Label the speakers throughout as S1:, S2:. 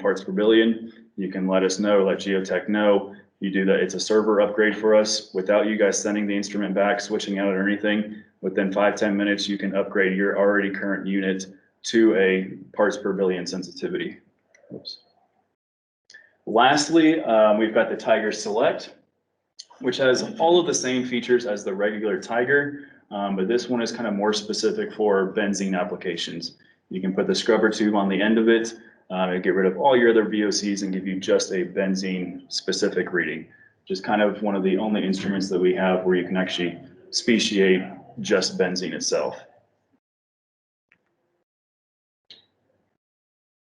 S1: parts per billion, you can let us know, let Geotech know. You do that, it's a server upgrade for us without you guys sending the instrument back, switching out or anything. Within 5-10 minutes, you can upgrade your already current unit to a parts per billion sensitivity. Oops. Lastly, we've got the Tiger Select, which has all of the same features as the regular Tiger, but this one is kind of more specific for benzene applications. You can put the scrubber tube on the end of it, and get rid of all your other VOCs and give you just a benzene specific reading. Just kind of one of the only instruments that we have where you can actually speciate just benzene itself.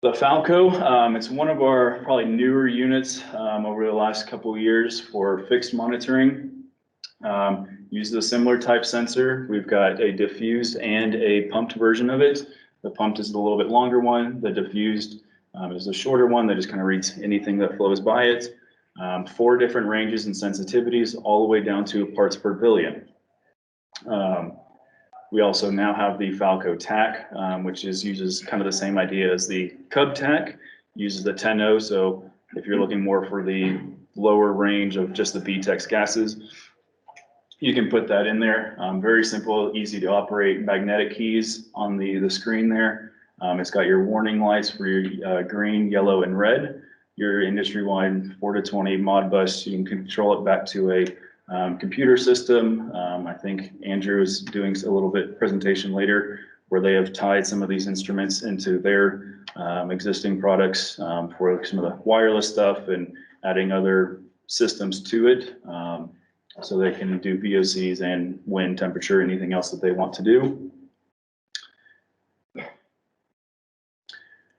S1: The Falco, it's one of our probably newer units over the last couple of years for fixed monitoring. Uses a similar type sensor. We've got a diffused and a pumped version of it. The pumped is the little bit longer one. The diffused is the shorter one that just kind of reads anything that flows by it. 4 different ranges and sensitivities all the way down to parts per billion. We also now have the Falco TAC, which uses kind of the same idea as the Cub TAC, uses the 10O. So if you're looking more for the lower range of just the VTEX gases, you can put that in there. Very simple, easy to operate, magnetic keys on the screen there. It's got your warning lights for your green, yellow, and red. Your industry-wide 4 to 20 Modbus, you can control it back to a computer system. I think Andrew is doing a little bit presentation later where they have tied some of these instruments into their existing products for some of the wireless stuff and adding other systems to it, so they can do VOCs and wind, temperature, anything else that they want to do.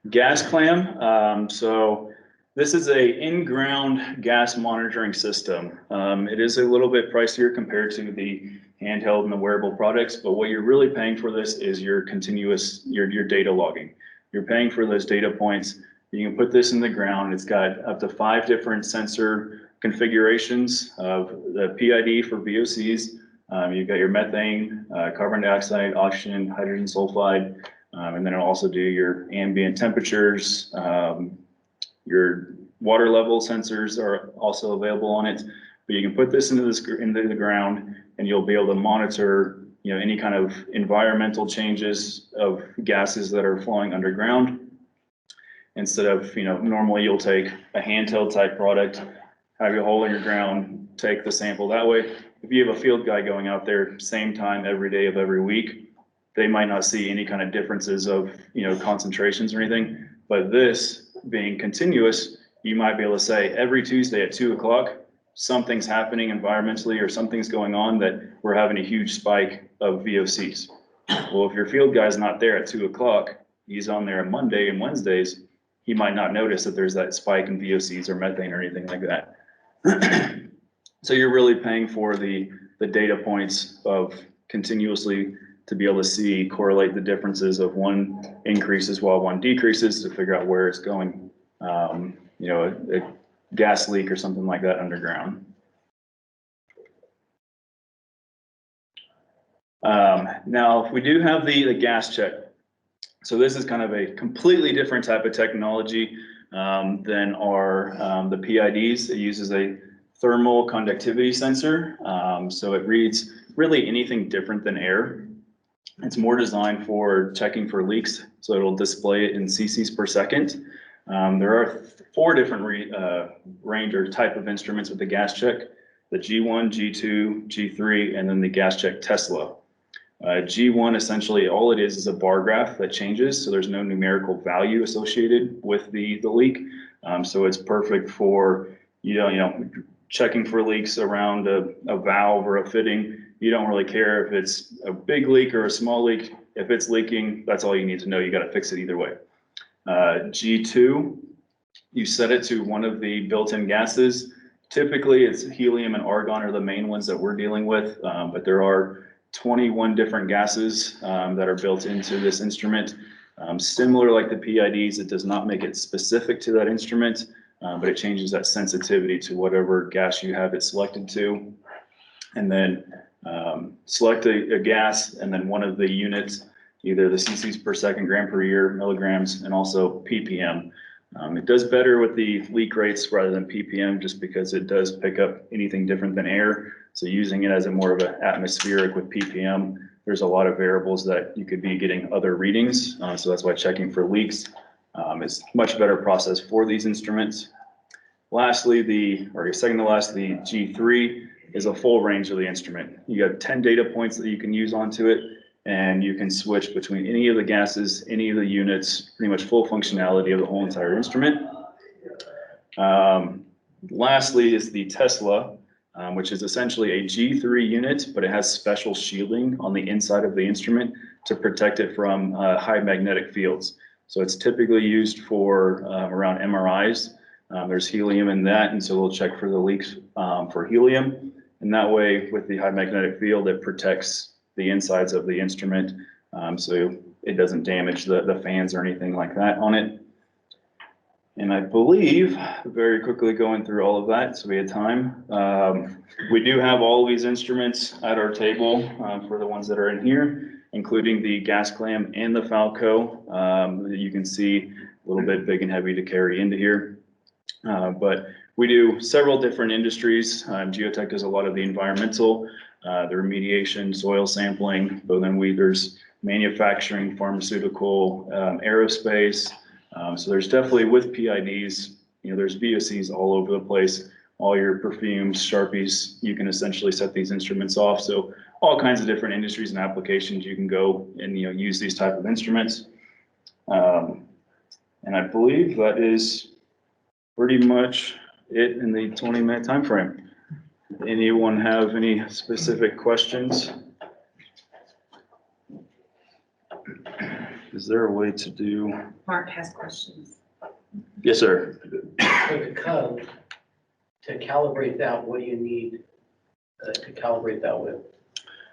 S1: GASCLAM. So this is a in-ground gas monitoring system. It is a little bit pricier compared to the handheld and the wearable products, but what you're really paying for this is your continuous, your data logging. You're paying for those data points. You can put this in the ground. It's got up to 5 different sensor configurations of the PID for VOCs. You've got your methane, carbon dioxide, oxygen, hydrogen sulfide, and then it'll also do your ambient temperatures. Your water level sensors are also available on it, but you can put this into the ground and you'll be able to monitor, any kind of environmental changes of gases that are flowing underground. Instead of, normally you'll take a handheld type product, have your hole in your ground, take the sample that way. If you have a field guy going out there same time every day of every week, they might not see any kind of differences of, concentrations or anything, but this being continuous, you might be able to say every Tuesday at 2 o'clock, something's happening environmentally or something's going on that we're having a huge spike of VOCs. Well, if your field guy's not there at 2 o'clock, he's on there on Monday and Wednesdays, he might not notice that there's that spike in VOCs or methane or anything like that. So you're really paying for the data points of continuously to be able to see, correlate the differences of one increases while one decreases to figure out where it's going, a gas leak or something like that underground. Now, we do have the GASCHECK. So this is kind of a completely different type of technology than the PIDs. It uses a thermal conductivity sensor. So it reads really anything different than air. It's more designed for checking for leaks, so it'll display it in cc's per second. There are 4 different range or type of instruments with the GASCHECK: the G1, G2, G3, and then the GASCHECK Tesla. G1, essentially all it is a bar graph that changes, so there's no numerical value associated with the leak. So it's perfect for checking for leaks around a valve or a fitting. You don't really care if it's a big leak or a small leak. If it's leaking, that's all you need to know. You got to fix it either way. G2, you set it to one of the built-in gases. Typically, it's helium and argon are the main ones that we're dealing with, but there are 21 different gases that are built into this instrument. Similar like the PIDs, it does not make it specific to that instrument, but it changes that sensitivity to whatever gas you have it selected to. And then select a gas and then one of the units, either the cc's per second, gram per year, milligrams, and also ppm. It does better with the leak rates rather than ppm, just because it does pick up anything different than air. So using it as a more of an atmospheric with ppm, there's a lot of variables that you could be getting other readings. So that's why checking for leaks is much better process for these instruments. Lastly, second to last, the G3 is a full range of the instrument. You have 10 data points that you can use onto it, and you can switch between any of the gases, any of the units, pretty much full functionality of the whole entire instrument. Lastly is the Tesla, which is essentially a G3 unit, but it has special shielding on the inside of the instrument to protect it from high magnetic fields. So it's typically used for around MRIs. There's helium in that, and so we'll check for the leaks for helium. And that way, with the high magnetic field, it protects the insides of the instrument, so it doesn't damage the fans or anything like that on it. And I believe, very quickly going through all of that, so we had time. We do have all of these instruments at our table for the ones that are in here, including the GASCLAM and the Falco that you can see a little bit big and heavy to carry into here. But we do several different industries. Geotech does a lot of the environmental, the remediation, soil sampling, but then there's manufacturing, pharmaceutical, aerospace. So there's definitely with PIDs, there's VOCs all over the place. All your perfumes, Sharpies, you can essentially set these instruments off. So all kinds of different industries and applications you can go and use these type of instruments. And I believe that is pretty much it in the 20-minute time frame. Anyone have any specific questions? Is there a way to do?
S2: Mark has questions.
S1: Yes, sir.
S3: For the cub, to calibrate that, what do you need to calibrate that with?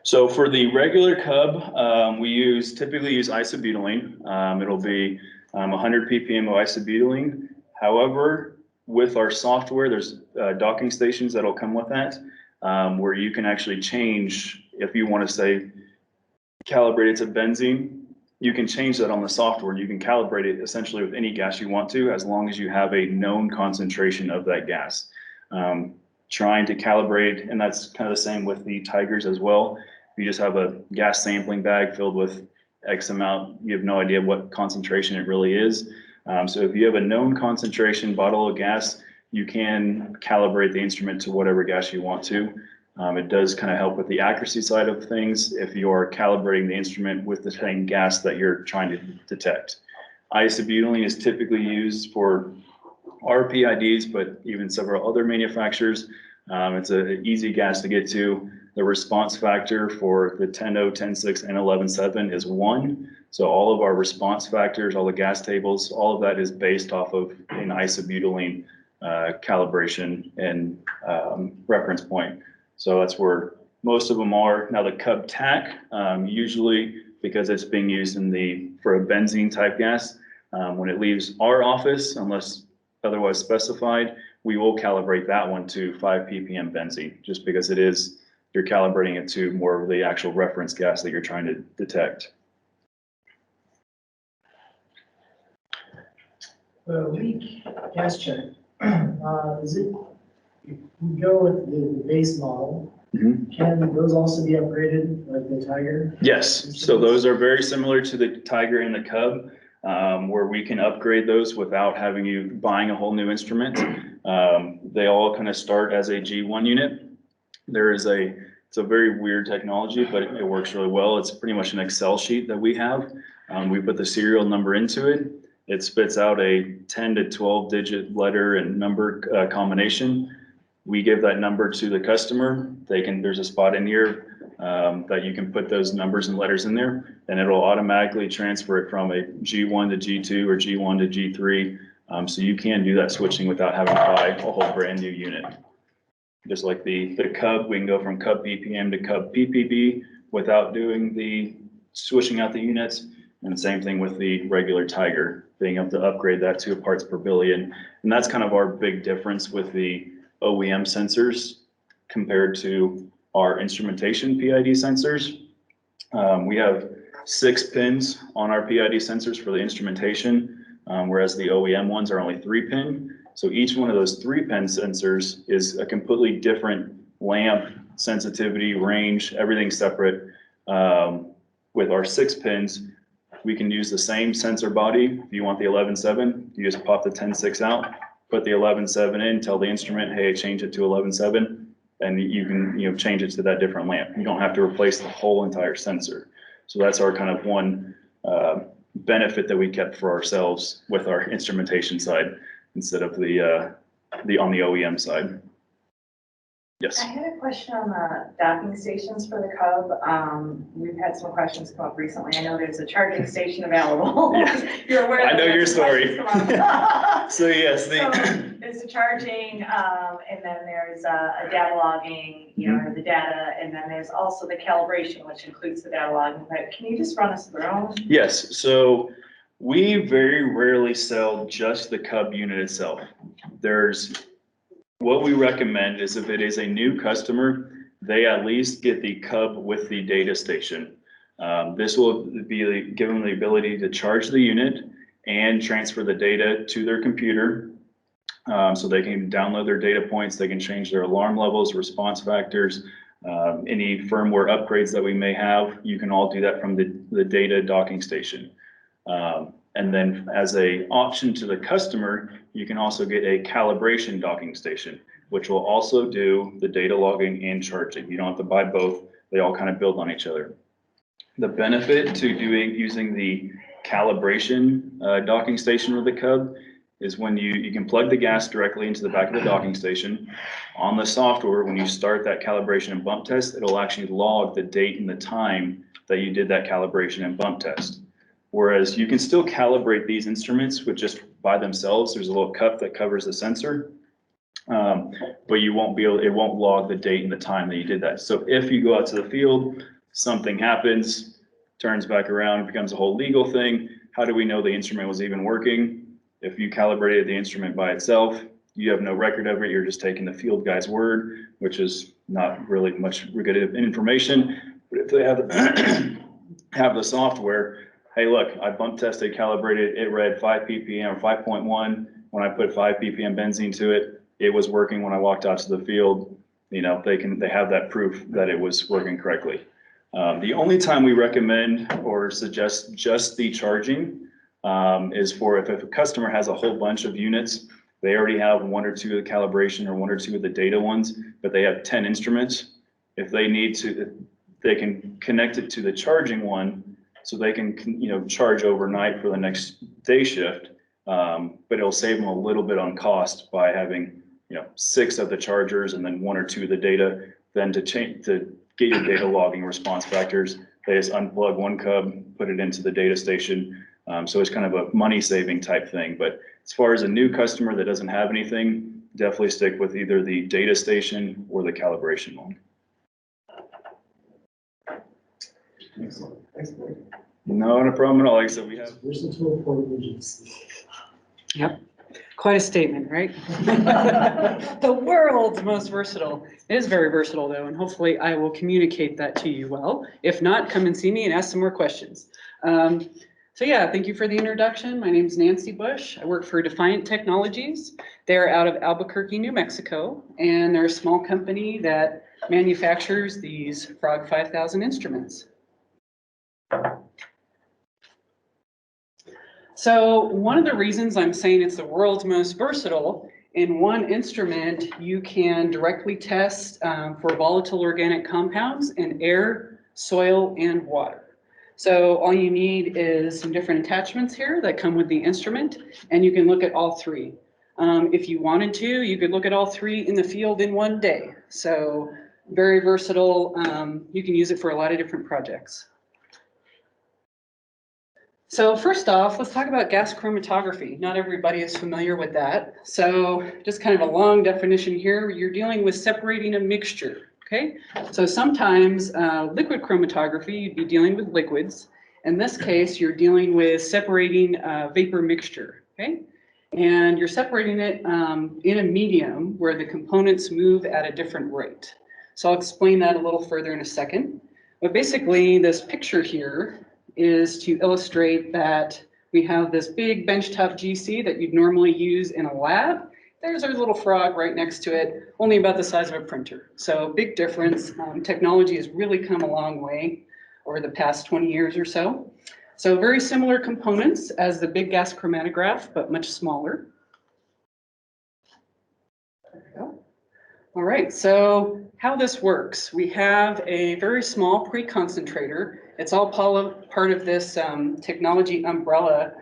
S1: So for the regular cub, we typically use isobutylene. It'll be 100 ppm of isobutylene. However, with our software, there's docking stations that'll come with that, where you can actually change, if you want to say calibrate it to benzene, you can change that on the software, and you can calibrate it essentially with any gas you want to, as long as you have a known concentration of that gas. Trying to calibrate, and that's kind of the same with the Tigers as well. You just have a gas sampling bag filled with X amount, you have no idea what concentration it really is. So if you have a known concentration bottle of gas, you can calibrate the instrument to whatever gas you want to. It does kind of help with the accuracy side of things if you're calibrating the instrument with the same gas that you're trying to detect. Isobutylene is typically used for our PIDs, but even several other manufacturers. It's an easy gas to get to. The response factor for the 10.0, 10.6, and 11.7 is 1. So all of our response factors, all the gas tables, all of that is based off of an isobutylene calibration and reference point. So that's where most of them are. Now the Cub TAC, usually because it's being used for a benzene type gas, when it leaves our office, unless otherwise specified, we will calibrate that one to 5 ppm benzene, just because you're calibrating it to more of the actual reference gas that you're trying to detect.
S4: The leak gas check, is it, if we go with the base model, can those also be upgraded like the Tiger?
S1: Yes, so those are very similar to the Tiger and the Cub, where we can upgrade those without having you buying a whole new instrument. They all kind of start as a G1 unit. It's a very weird technology, but it works really well. It's pretty much an Excel sheet that we have. We put the serial number into it. It spits out a 10 to 12 digit letter and number combination. We give that number to the customer. There's a spot in here that you can put those numbers and letters in there, and it'll automatically transfer it from a G1 to G2 or G1 to G3. So you can do that switching without having to buy a whole brand new unit. Just like the Cub, we can go from Cub BPM to Cub PPB without doing the switching out the units. And the same thing with the regular Tiger, being able to upgrade that to a parts per billion. And that's kind of our big difference with the OEM sensors compared to our instrumentation PID sensors. We have 6 pins on our PID sensors for the instrumentation. whereas the OEM ones are only 3-pin. So each one of those 3-pin sensors is a completely different lamp, sensitivity, range, everything separate. With our 6 pins, we can use the same sensor body. If you want the 11.7, you just pop the 10.6 out, put the 11.7 in, tell the instrument, hey, change it to 11.7, and you can change it to that different lamp. You don't have to replace the whole entire sensor. So that's our kind of one benefit that we kept for ourselves with our instrumentation side instead of the on the OEM side. Yes.
S2: I had a question on the docking stations for the Cub. We've had some questions come up recently. I know there's a charging station available.
S1: Yeah.
S2: You're aware.
S1: I know your story. So yes,
S2: So there's the charging, and then there's a data logging, or the data, and then there's also the calibration, which includes the data logging. But can you just run us through them?
S1: Yes. So we very rarely sell just the Cub unit itself. What we recommend is if it is a new customer, they at least get the Cub with the data station. This will give them the ability to charge the unit and transfer the data to their computer. So they can download their data points, they can change their alarm levels, response factors, any firmware upgrades that we may have. You can all do that from the data docking station. And then as an option to the customer, you can also get a calibration docking station, which will also do the data logging and charging. You don't have to buy both. They all kind of build on each other. The benefit to using the calibration docking station with the Cub is when you can plug the gas directly into the back of the docking station. On the software, when you start that calibration and bump test, it'll actually log the date and the time that you did that calibration and bump test. Whereas you can still calibrate these instruments with just by themselves. There's a little cup that covers the sensor, but it won't log the date and the time that you did that. So if you go out to the field, something happens, turns back around, it becomes a whole legal thing. How do we know the instrument was even working? If you calibrated the instrument by itself, you have no record of it. You're just taking the field guy's word, which is not really much good information. But if they have the software, hey, look, I bump tested, calibrated, it read 5 ppm or 5.1. When I put 5 ppm benzene to it, it was working when I walked out to the field. They have that proof that it was working correctly. The only time we recommend or suggest just the charging is for if a customer has a whole bunch of units, they already have 1 or 2 of the calibration or 1 or 2 of the data ones, but they have 10 instruments. If they need to, they can connect it to the charging one, so they can, charge overnight for the next day shift, but it'll save them a little bit on cost by having, 6 of the chargers and then 1 or 2 of the data. Then to get your data logging response factors, they just unplug one Cub, put it into the data station. So it's kind of a money saving type thing. But as far as a new customer that doesn't have anything, definitely stick with either the data station or the calibration one.
S4: Excellent. Thanks, Blake.
S1: Not a problem at all. Like I said, we have
S4: Versatile for emergency.
S5: Yep, quite a statement, right? The world's most versatile. It is very versatile though, and hopefully I will communicate that to you well. If not, come and see me and ask some more questions. So yeah, thank you for the introduction. My name is Nancy Bush. I work for Defiant Technologies. They're out of Albuquerque, New Mexico, and they're a small company that manufactures these Frog 5000 instruments. So one of the reasons I'm saying it's the world's most versatile, in one instrument, you can directly test for volatile organic compounds in air, soil, and water. So all you need is some different attachments here that come with the instrument, and you can look at all 3. If you wanted to, you could look at all 3 in the field in one day. So very versatile. You can use it for a lot of different projects. So first off, let's talk about gas chromatography. Not everybody is familiar with that. So just kind of a long definition here. You're dealing with separating a mixture, okay? So sometimes liquid chromatography, you'd be dealing with liquids. In this case, you're dealing with separating vapor mixture, okay? And you're separating it in a medium where the components move at a different rate. So I'll explain that a little further in a second. But basically, this picture here is to illustrate that We have this big benchtop GC that you'd normally use in a lab. There's our little frog right next to it, only about the size of a printer. So big difference. Technology has really come a long way over the past 20 years or so. So very similar components as the big gas chromatograph, but much smaller. There we go. All right, so how this works. We have a very small pre-concentrator. It's all part of this technology umbrella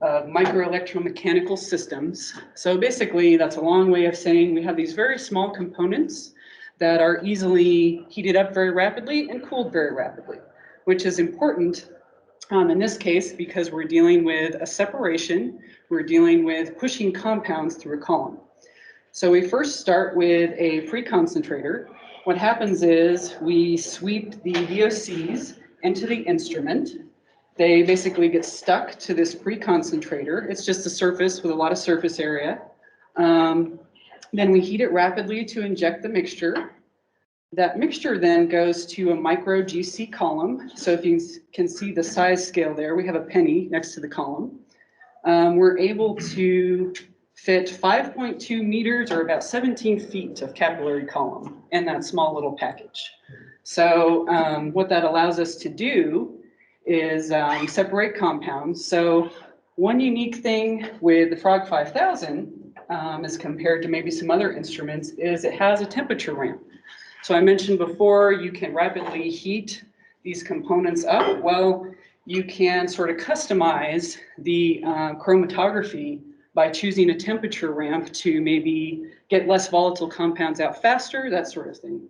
S5: of micro electromechanical systems. So basically, that's a long way of saying we have these very small components that are easily heated up very rapidly and cooled very rapidly, which is important in this case because we're dealing with a separation. We're dealing with pushing compounds through a column. So we first start with a pre-concentrator. What happens is we sweep the VOCs into the instrument. They basically get stuck to this pre-concentrator. It's just a surface with a lot of surface area. Then we heat it rapidly to inject the mixture. That mixture then goes to a micro GC column. So if you can see the size scale there, we have a penny next to the column. We're able to fit 5.2 meters or about 17 feet of capillary column in that small little package. So what that allows us to do is separate compounds. So one unique thing with the Frog 5000 as compared to maybe some other instruments is it has a temperature ramp. So I mentioned before you can rapidly heat these components up. Well, you can sort of customize the chromatography by choosing a temperature ramp to maybe get less volatile compounds out faster, that sort of thing.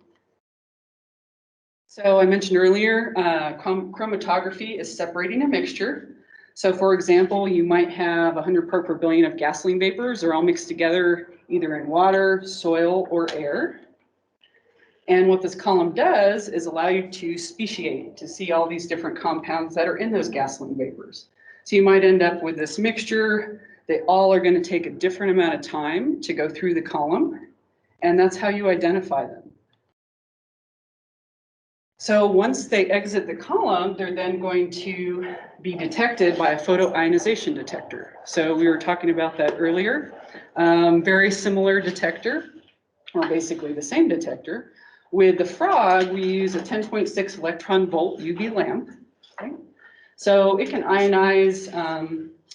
S5: So I mentioned earlier, chromatography is separating a mixture. So for example, you might have 100 part per billion of gasoline vapors. They're all mixed together either in water, soil, or air. And what this column does is allow you to speciate, to see all these different compounds that are in those gasoline vapors. So you might end up with this mixture. They all are going to take a different amount of time to go through the column, and that's how you identify them. So once they exit the column, they're then going to be detected by a photoionization detector. So we were talking about that earlier. Very similar detector, or basically the same detector. With the Frog, we use a 10.6 electron volt UV lamp. Okay? So it can ionize,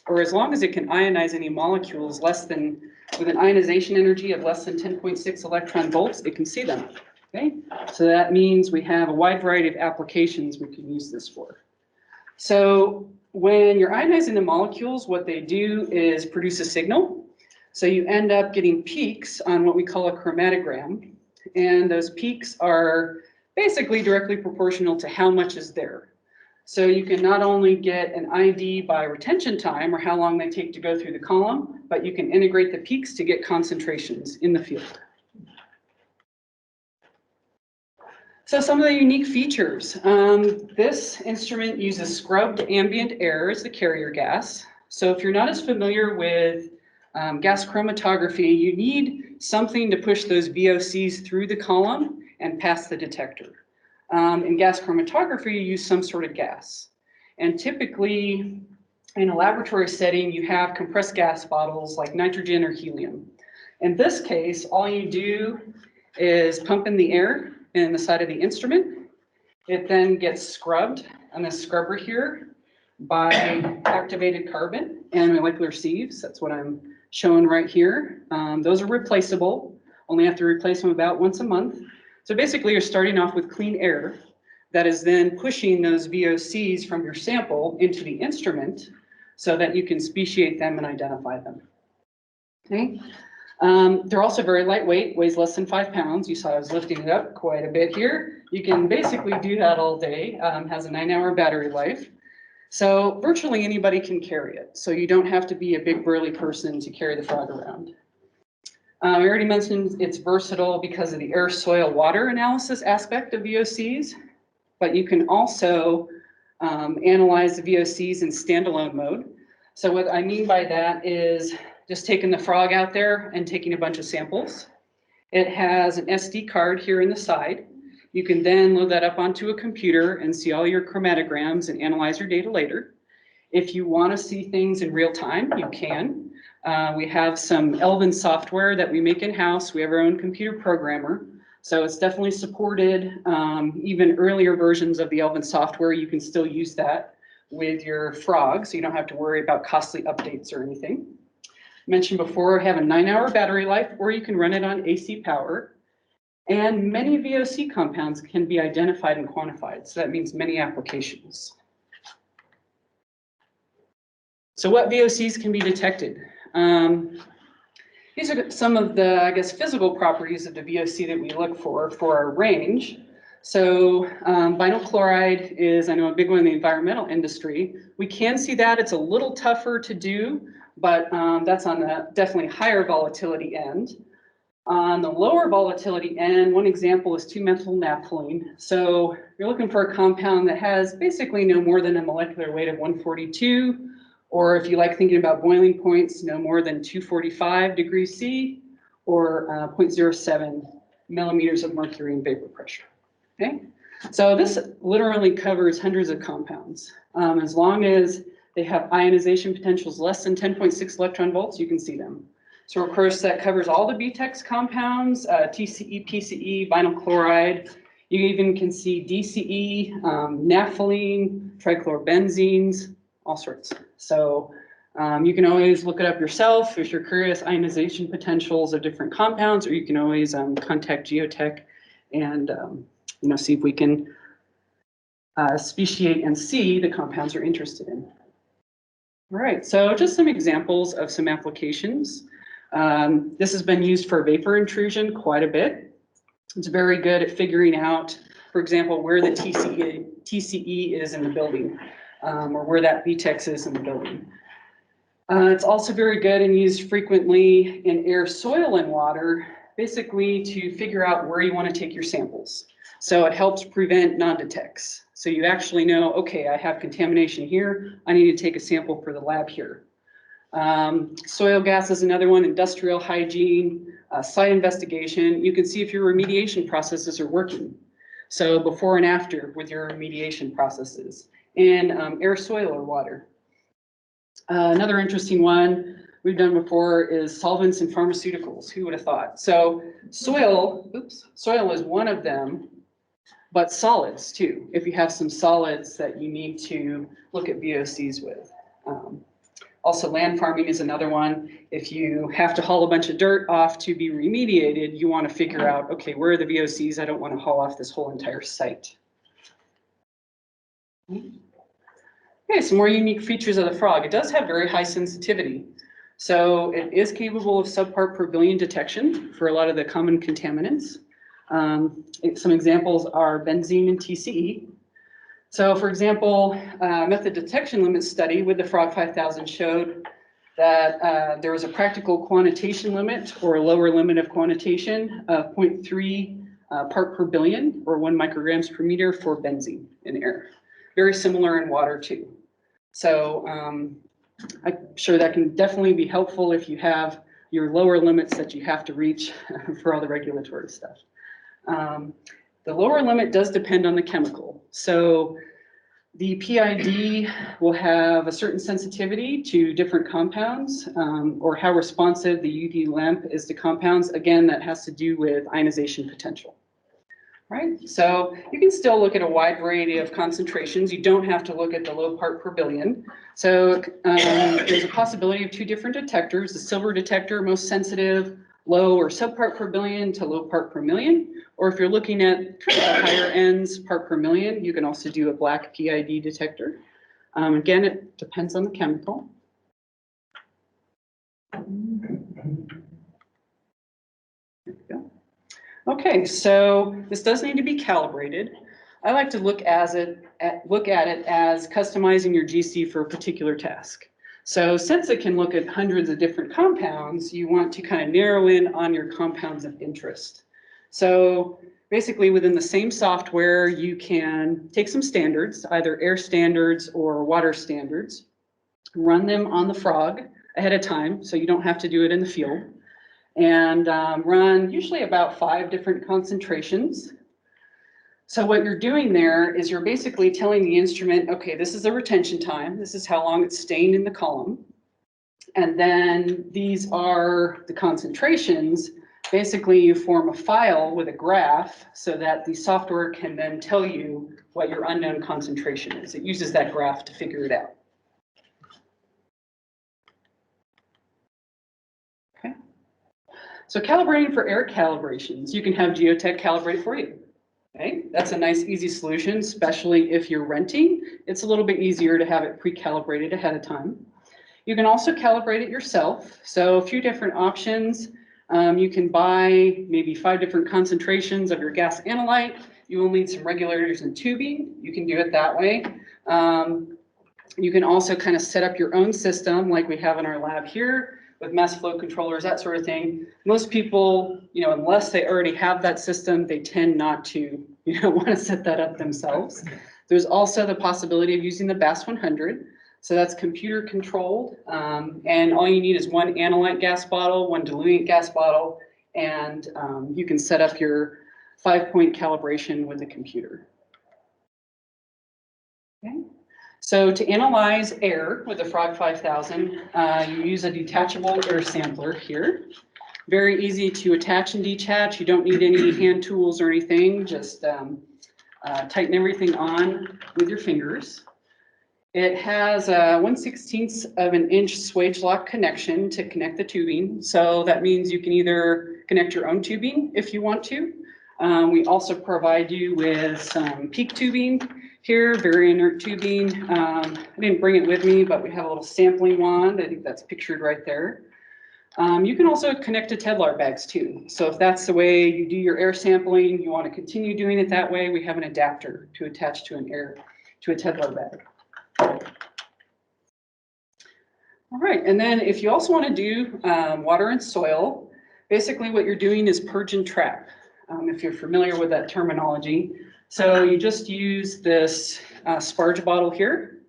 S5: or as long as it can ionize any molecules with an ionization energy of less than 10.6 electron volts, it can see them. Okay? So that means we have a wide variety of applications we can use this for. So when you're ionizing the molecules, what they do is produce a signal. So you end up getting peaks on what we call a chromatogram. And those peaks are basically directly proportional to how much is there. So you can not only get an ID by retention time or how long they take to go through the column, but you can integrate the peaks to get concentrations in the field. So some of the unique features. This instrument uses scrubbed ambient air as the carrier gas. So if you're not as familiar with gas chromatography, you need something to push those VOCs through the column and past the detector. In gas chromatography, you use some sort of gas. And typically, in a laboratory setting, you have compressed gas bottles like nitrogen or helium. In this case, all you do is pump in the air in the side of the instrument. It then gets scrubbed on this scrubber here by activated carbon and molecular sieves. That's what I'm showing right here. Those are replaceable. Only have to replace them about once a month. So basically you're starting off with clean air that is then pushing those VOCs from your sample into the instrument so that you can speciate them and identify them. Okay. They're also very lightweight, weighs less than 5 pounds. You saw I was lifting it up quite a bit here. You can basically do that all day. Has a 9-hour battery life. So virtually anybody can carry it. So you don't have to be a big burly person to carry the Frog around. I already mentioned it's versatile because of the air, soil, water analysis aspect of VOCs, but you can also analyze the VOCs in standalone mode. So what I mean by that is just taking the Frog out there and taking a bunch of samples. It has an SD card here in the side. You can then load that up onto a computer and see all your chromatograms and analyze your data later. If you want to see things in real time, you can. We have some Elven software that we make in-house. We have our own computer programmer. So it's definitely supported. Even earlier versions of the Elven software, you can still use that with your frog, so you don't have to worry about costly updates or anything. Mentioned before, have a 9-hour battery life, or you can run it on AC power. And many VOC compounds can be identified and quantified. So that means many applications. So what VOCs can be detected? These are some of the, I guess, physical properties of the VOC that we look for our range. So vinyl chloride is, I know, a big one in the environmental industry. We can see that. It's a little tougher to do, but that's on the definitely higher volatility end. On the lower volatility end, one example is 2-methyl naphthalene. So you're looking for a compound that has basically no more than a molecular weight of 142, or if you like thinking about boiling points, no more than 245 degrees C, or 0.07 millimeters of mercury in vapor pressure. Okay, so this literally covers hundreds of compounds. As long as they have ionization potentials less than 10.6 electron volts, you can see them. So of course that covers all the BTEX compounds, TCE, PCE, vinyl chloride. You even can see DCE, naphthalene, trichlorobenzenes, all sorts. So you can always look it up yourself if you're curious, ionization potentials of different compounds, or you can always contact Geotech and see if we can speciate and see the compounds you're interested in. All right, so just some examples of some applications. This has been used for vapor intrusion quite a bit. It's very good at figuring out, for example, where the TCE is in the building, or where that VTEX is in the building. It's also very good and used frequently in air, soil, and water, basically to figure out where you want to take your samples. So it helps prevent non-detects. So you actually know, okay, I have contamination here. I need to take a sample for the lab here. Soil gas is another one, industrial hygiene, site investigation. You can see if your remediation processes are working. So before and after with your remediation processes. And air, soil, or water. Another interesting one we've done before is solvents in pharmaceuticals. Who would have thought? So soil is one of them, but solids too. If you have some solids that you need to look at VOCs with. Also, land farming is another one. If you have to haul a bunch of dirt off to be remediated, you want to figure out, okay, where are the VOCs? I don't want to haul off this whole entire site. Okay, some more unique features of the frog. It does have very high sensitivity. So it is capable of subpart per billion detection for a lot of the common contaminants. Some examples are benzene and TCE. So for example, method detection limit study with the Frog 5000 showed that there was a practical quantitation limit or a lower limit of quantitation of 0.3 part per billion or 1 micrograms per meter for benzene in air. Very similar in water too. So I'm sure that can definitely be helpful if you have your lower limits that you have to reach for all the regulatory stuff. The lower limit does depend on the chemical. So the PID will have a certain sensitivity to different compounds or how responsive the UV lamp is to compounds. Again, that has to do with ionization potential. Right, so you can still look at a wide variety of concentrations. You don't have to look at the low part per billion. So there's a possibility of 2 different detectors. The silver detector, most sensitive, low or subpart per billion to low part per million. Or if you're looking at the higher ends, part per million, you can also do a black PID detector. Again, it depends on the chemical. There we go. Okay, so this does need to be calibrated. I like to look at it as customizing your GC for a particular task. So since it can look at hundreds of different compounds, you want to kind of narrow in on your compounds of interest. So basically within the same software, you can take some standards, either air standards or water standards, run them on the frog ahead of time so you don't have to do it in the field. And run usually about 5 different concentrations. So what you're doing there is you're basically telling the instrument, okay, this is the retention time. This is how long it's staying in the column. And then these are the concentrations. Basically, you form a file with a graph so that the software can then tell you what your unknown concentration is. It uses that graph to figure it out. Okay. So calibrating for air calibrations, you can have Geotech calibrate for you. Okay, that's a nice, easy solution, especially if you're renting. It's a little bit easier to have it pre-calibrated ahead of time. You can also calibrate it yourself. So a few different options. You can buy maybe 5 different concentrations of your gas analyte. You will need some regulators and tubing. You can do it that way. You can also kind of set up your own system like we have in our lab here with mass flow controllers, that sort of thing. Most people, unless they already have that system, they tend not to, want to set that up themselves. There's also the possibility of using the BAS 100. So that's computer controlled. And all you need is 1 analyte gas bottle, 1 diluent gas bottle, and you can set up your 5-point calibration with the computer. Okay. So to analyze air with the Frog 5000, you use a detachable air sampler here. Very easy to attach and detach. You don't need any hand tools or anything. Just tighten everything on with your fingers. It has a 1/16 of an inch swage lock connection to connect the tubing. So that means you can either connect your own tubing if you want to. We also provide you with some peak tubing here, very inert tubing. I didn't bring it with me, but we have a little sampling wand. I think that's pictured right there. You can also connect to Tedlar bags too. So if that's the way you do your air sampling, you want to continue doing it that way, we have an adapter to attach to a Tedlar bag. All right, and then if you also want to do water and soil, basically what you're doing is purge and trap, if you're familiar with that terminology. So you just use this sparge bottle here.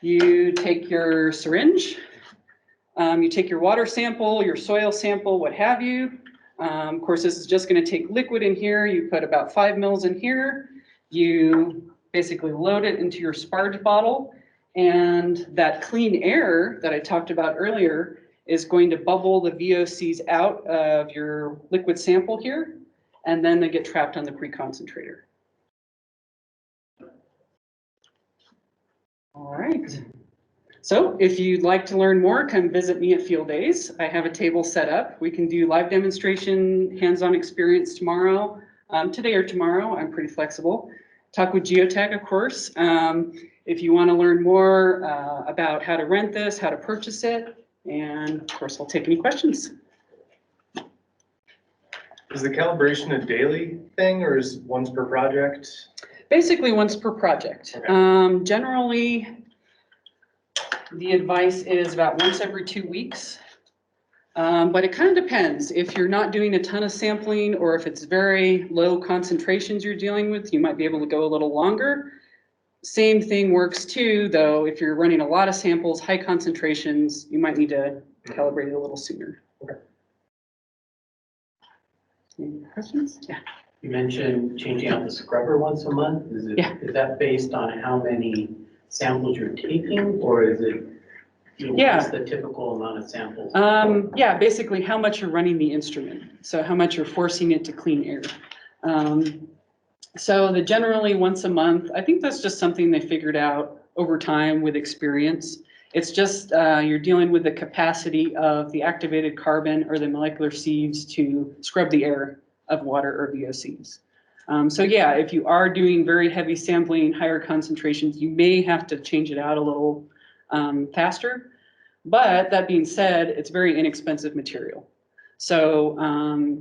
S5: You take your syringe, you take your water sample, your soil sample, what have you. Of course, this is just going to take liquid in here. You put about 5 mils in here. You basically load it into your sparge bottle, and that clean air that I talked about earlier is going to bubble the VOCs out of your liquid sample here, and then they get trapped on the pre-concentrator. All right. So if you'd like to learn more, come visit me at Field Days. I have a table set up. We can do live demonstration, hands-on experience tomorrow, today or tomorrow. I'm pretty flexible. Talk with Geotech, of course. If you want to learn more about how to rent this, how to purchase it, and of course, I'll take any questions.
S6: Is the calibration a daily thing or is once per project?
S5: Basically, once per project.
S6: Okay.
S5: Generally, the advice is about once every 2 weeks. But it kind of depends. If you're not doing a ton of sampling or if it's very low concentrations you're dealing with, you might be able to go a little longer. Same thing works too, though. If you're running a lot of samples, high concentrations, you might need to calibrate it a little sooner.
S6: Okay.
S5: Any questions? Yeah.
S3: You mentioned changing out the scrubber once a month. Is that based on how many samples you're taking, or is it, what's the typical amount of samples?
S5: Yeah, basically how much you're running the instrument. So how much you're forcing it to clean air. So the generally once a month, I think that's just something they figured out over time with experience. It's just you're dealing with the capacity of the activated carbon or the molecular sieves to scrub the air of water or VOCs. So yeah, if you are doing very heavy sampling, higher concentrations, you may have to change it out a little faster. But that being said, it's very inexpensive material. So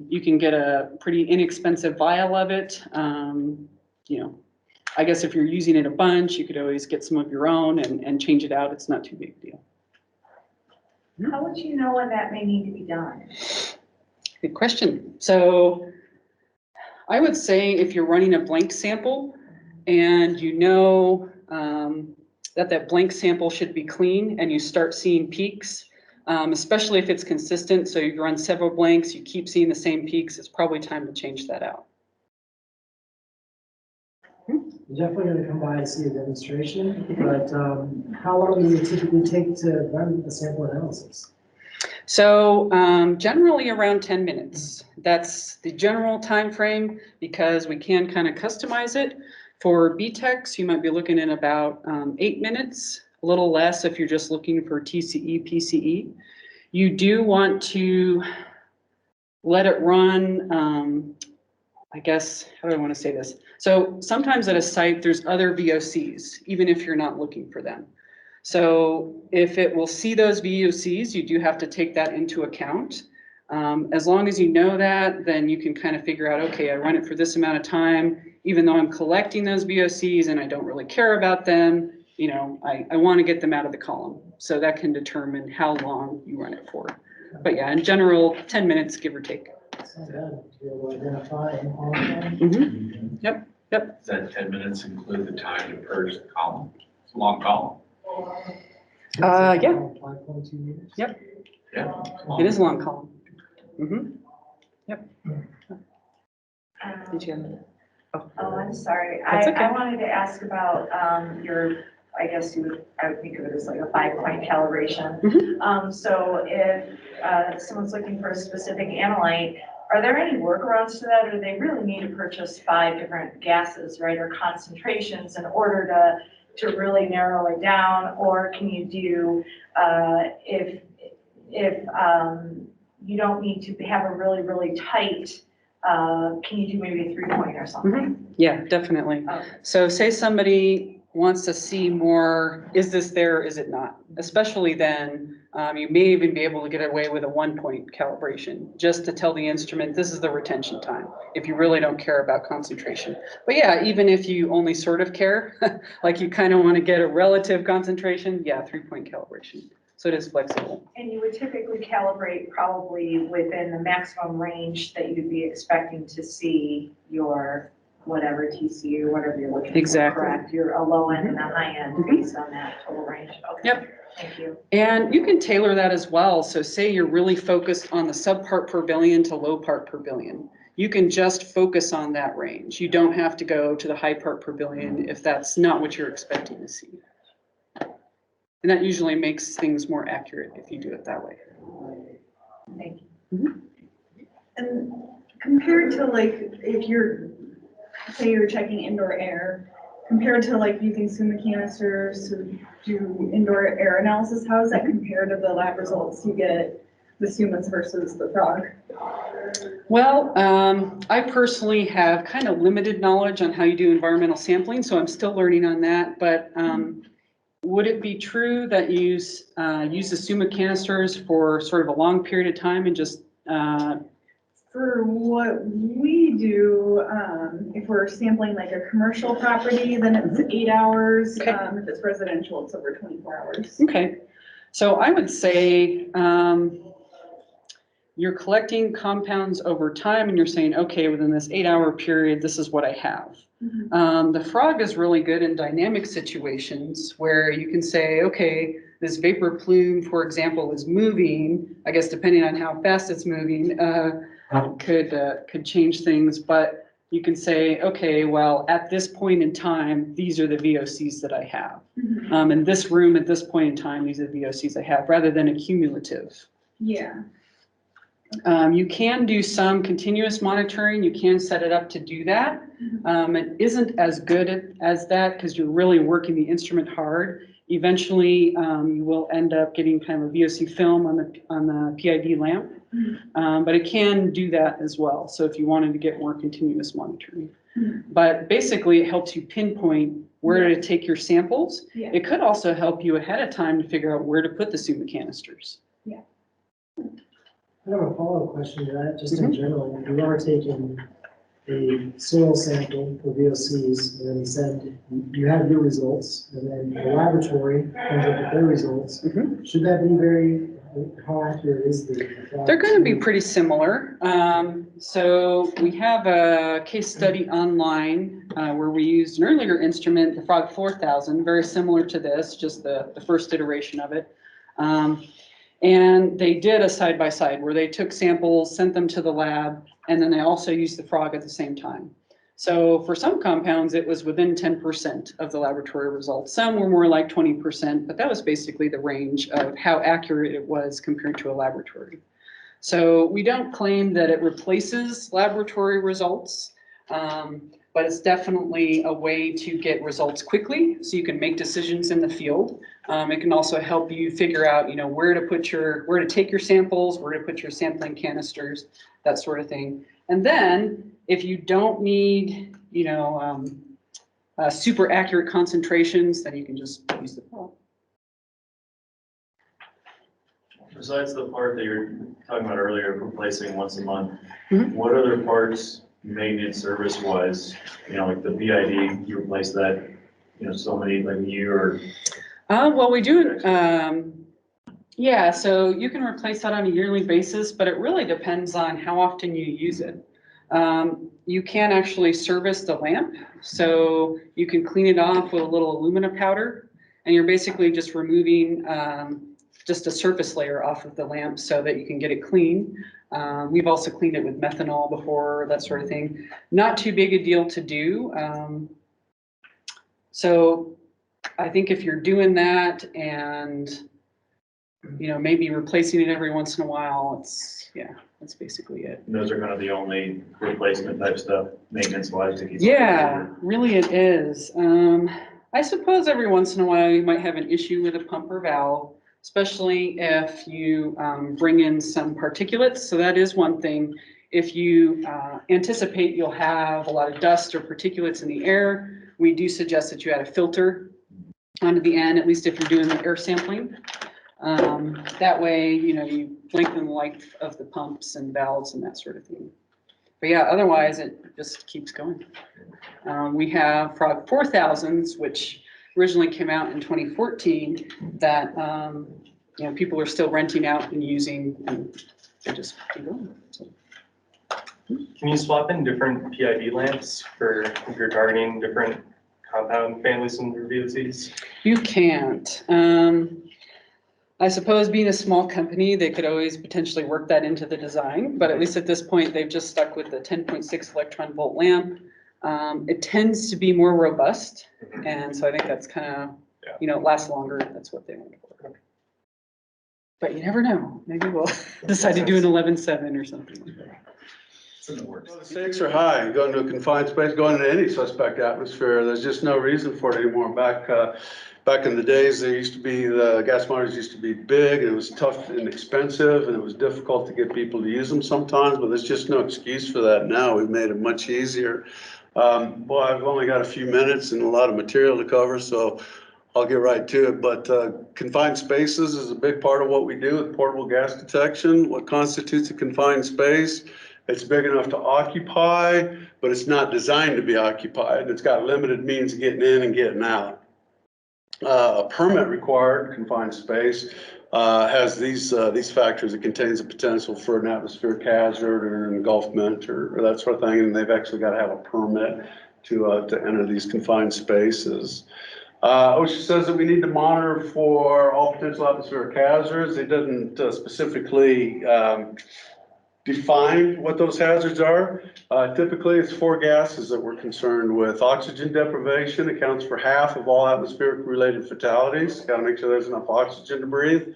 S5: you can get a pretty inexpensive vial of it. I guess if you're using it a bunch, you could always get some of your own and change it out. It's not too big a deal.
S2: How would you know when that may need to be done?
S5: Good question. So I would say if you're running a blank sample and you know that blank sample should be clean and you start seeing peaks, especially if it's consistent. So you run several blanks, you keep seeing the same peaks, it's probably time to change that out.
S4: definitely gonna come by and see a demonstration, but, how long does it typically take to run a sample analysis?
S5: So generally around 10 minutes. That's the general time frame because we can kind of customize it. For BTECs, you might be looking at about 8 minutes, a little less if you're just looking for TCE, PCE. You do want to let it run, I guess, how do I want to say this? So sometimes at a site, there's other VOCs, even if you're not looking for them. So if it will see those VOCs, you do have to take that into account. As long as you know that, then you can kind of figure out, okay, I run it for this amount of time, even though I'm collecting those VOCs and I don't really care about them, you know, I want to get them out of the column. So that can determine how long you run it for. But yeah, in general, 10 minutes, give or take.
S4: It's not bad to be able to identify all of them.
S5: Mm-hmm. Yep.
S7: Does that 10 minutes include the time to purge the column? It's a long column.
S5: Yeah.
S4: 5.2 meters.
S5: Yep.
S7: Yeah.
S5: It is a long column. Mm-hmm. Yep. Did you have?
S2: Oh, I'm sorry.
S5: That's okay.
S2: I wanted to ask about your, I guess I would think of it as like a 5-point calibration.
S5: Mm-hmm.
S2: So if someone's looking for a specific analyte, are there any workarounds to that, or do they really need to purchase 5 different gases, right, or concentrations in order to really narrow it down? Or can you do, if you don't need to have a really, really tight, can you do maybe a 3-point or something?
S5: Mm-hmm. Yeah, definitely.
S2: Okay.
S5: So say somebody wants to see more, is this there, is it not? Especially then, you may even be able to get away with a 1-point calibration, just to tell the instrument, this is the retention time, if you really don't care about concentration. But yeah, even if you only sort of care, like you kind of want to get a relative concentration, yeah, 3-point calibration. So it is flexible.
S2: And you would typically calibrate probably within the maximum range that you'd be expecting to see your whatever TC or whatever you're looking for.
S5: Exactly.
S2: Correct. You're a low end and a high end based on that total range. Okay.
S5: Yep.
S2: Thank you.
S5: And you can tailor that as well. So say you're really focused on the subpart per billion to low part per billion. You can just focus on that range. You don't have to go to the high part per billion if that's not what you're expecting to see. And that usually makes things more accurate if you do it that way.
S2: Thank you.
S8: And compared to like, if you're, say you're checking indoor air, compared to like using SUMA canisters to do indoor air analysis, how does that compare to the lab results you get, the SUMAs versus the frog?
S5: Well, I personally have kind of limited knowledge on how you do environmental sampling, so I'm still learning on that. But would it be true that you use the SUMA canisters for sort of a long period of time and just
S8: For what we do, if we're sampling like a commercial property, then it's 8 hours.
S5: Okay.
S8: If it's residential, it's over 24 hours.
S5: Okay, so I would say you're collecting compounds over time and you're saying, okay, within this 8-hour period, this is what I have. The frog is really good in dynamic situations where you can say, okay, this vapor plume, for example, is moving. I guess depending on how fast it's moving, could change things. But you can say, okay, well, at this point in time, these are the VOCs that I have. In this room, at this point in time, these are the VOCs I have, rather than a cumulative.
S8: Yeah.
S5: You can do some continuous monitoring. You can set it up to do that. It isn't as good as that because you're really working the instrument hard. Eventually, you will end up getting kind of a VOC film on the PID lamp, but it can do that as well. So if you wanted to get more continuous monitoring, but basically it helps you pinpoint where to take your samples.
S8: Yeah.
S5: It could also help you ahead of time to figure out where to put the SUMA canisters.
S4: I have a follow-up question to that, just in general. If you are taking a soil sample for VOCs, and then you have your results, and then the laboratory comes up with their results, should that be how accurate is the?
S5: They're going to be pretty similar. So we have a case study online where we used an earlier instrument, the Frog 4000, very similar to this, just the first iteration of it. And they did a side-by-side where they took samples, sent them to the lab, and then they also used the frog at the same time. So for some compounds, it was within 10% of the laboratory results. Some were more like 20%, but that was basically the range of how accurate it was compared to a laboratory. So we don't claim that it replaces laboratory results, but it's definitely a way to get results quickly so you can make decisions in the field. It can also help you figure out, you know, where to take your samples, where to put your sampling canisters, that sort of thing. And then if you don't need, you know, super accurate concentrations, then you can just use the probe.
S1: Besides the part that you're talking about earlier, replacing once a month,
S5: Mhm.
S1: what other parts, maintenance service wise, you know, like the BID, you replace that, you know, so many, like a year or?
S5: Well, we do, yeah, so you can replace that on a yearly basis, but it really depends on how often you use it. You can actually service the lamp, so you can clean it off with a little alumina powder, and you're basically just removing just a surface layer off of the lamp so that you can get it clean. We've also cleaned it with methanol before, that sort of thing. Not too big a deal to do. So I think if you're doing that and, you know, maybe replacing it every once in a while, that's basically it.
S1: And those are kind of the only replacement type stuff, maintenance wise to keep.
S5: Yeah, really it is. I suppose every once in a while you might have an issue with a pump or valve, especially if you bring in some particulates. So that is one thing. If you anticipate you'll have a lot of dust or particulates in the air, we do suggest that you add a filter onto the end, at least if you're doing the air sampling. That way, you know, you lengthen the life of the pumps and valves and that sort of thing. But yeah, otherwise it just keeps going. We have Frog 4000s, which originally came out in 2014, that you know, people are still renting out and using, and they just keep going. So.
S6: Can you swap in different PID lamps for if you're targeting different compound families and VOCs?
S5: You can't. I suppose being a small company, they could always potentially work that into the design, but at least at this point, they've just stuck with the 10.6 electron volt lamp. It tends to be more robust, and so I think that's kind of, you know, it lasts longer. That's what they want for. But you never know. Maybe we'll decide to do an 11.7 or something like that.
S1: It's in the works.
S9: Well, the stakes are high. Going to a confined space, going into any suspect atmosphere, there's just no reason for it anymore. Back in the days, there used to be, the gas monitors used to be big, and it was tough and expensive, and it was difficult to get people to use them sometimes, but there's just no excuse for that now. We've made it much easier. Well, I've only got a few minutes and a lot of material to cover, so I'll get right to it. But confined spaces is a big part of what we do with portable gas detection. What constitutes a confined space? It's big enough to occupy, but it's not designed to be occupied. It's got limited means of getting in and getting out. A permit required confined space has these factors. It contains a potential for an atmospheric hazard or an engulfment or that sort of thing, and they've actually got to have a permit to enter these confined spaces. OSHA says that we need to monitor for all potential atmospheric hazards. It doesn't specifically define what those hazards are. Typically, it's 4 gases that we're concerned with. Oxygen deprivation accounts for half of all atmospheric-related fatalities. Got to make sure there's enough oxygen to breathe.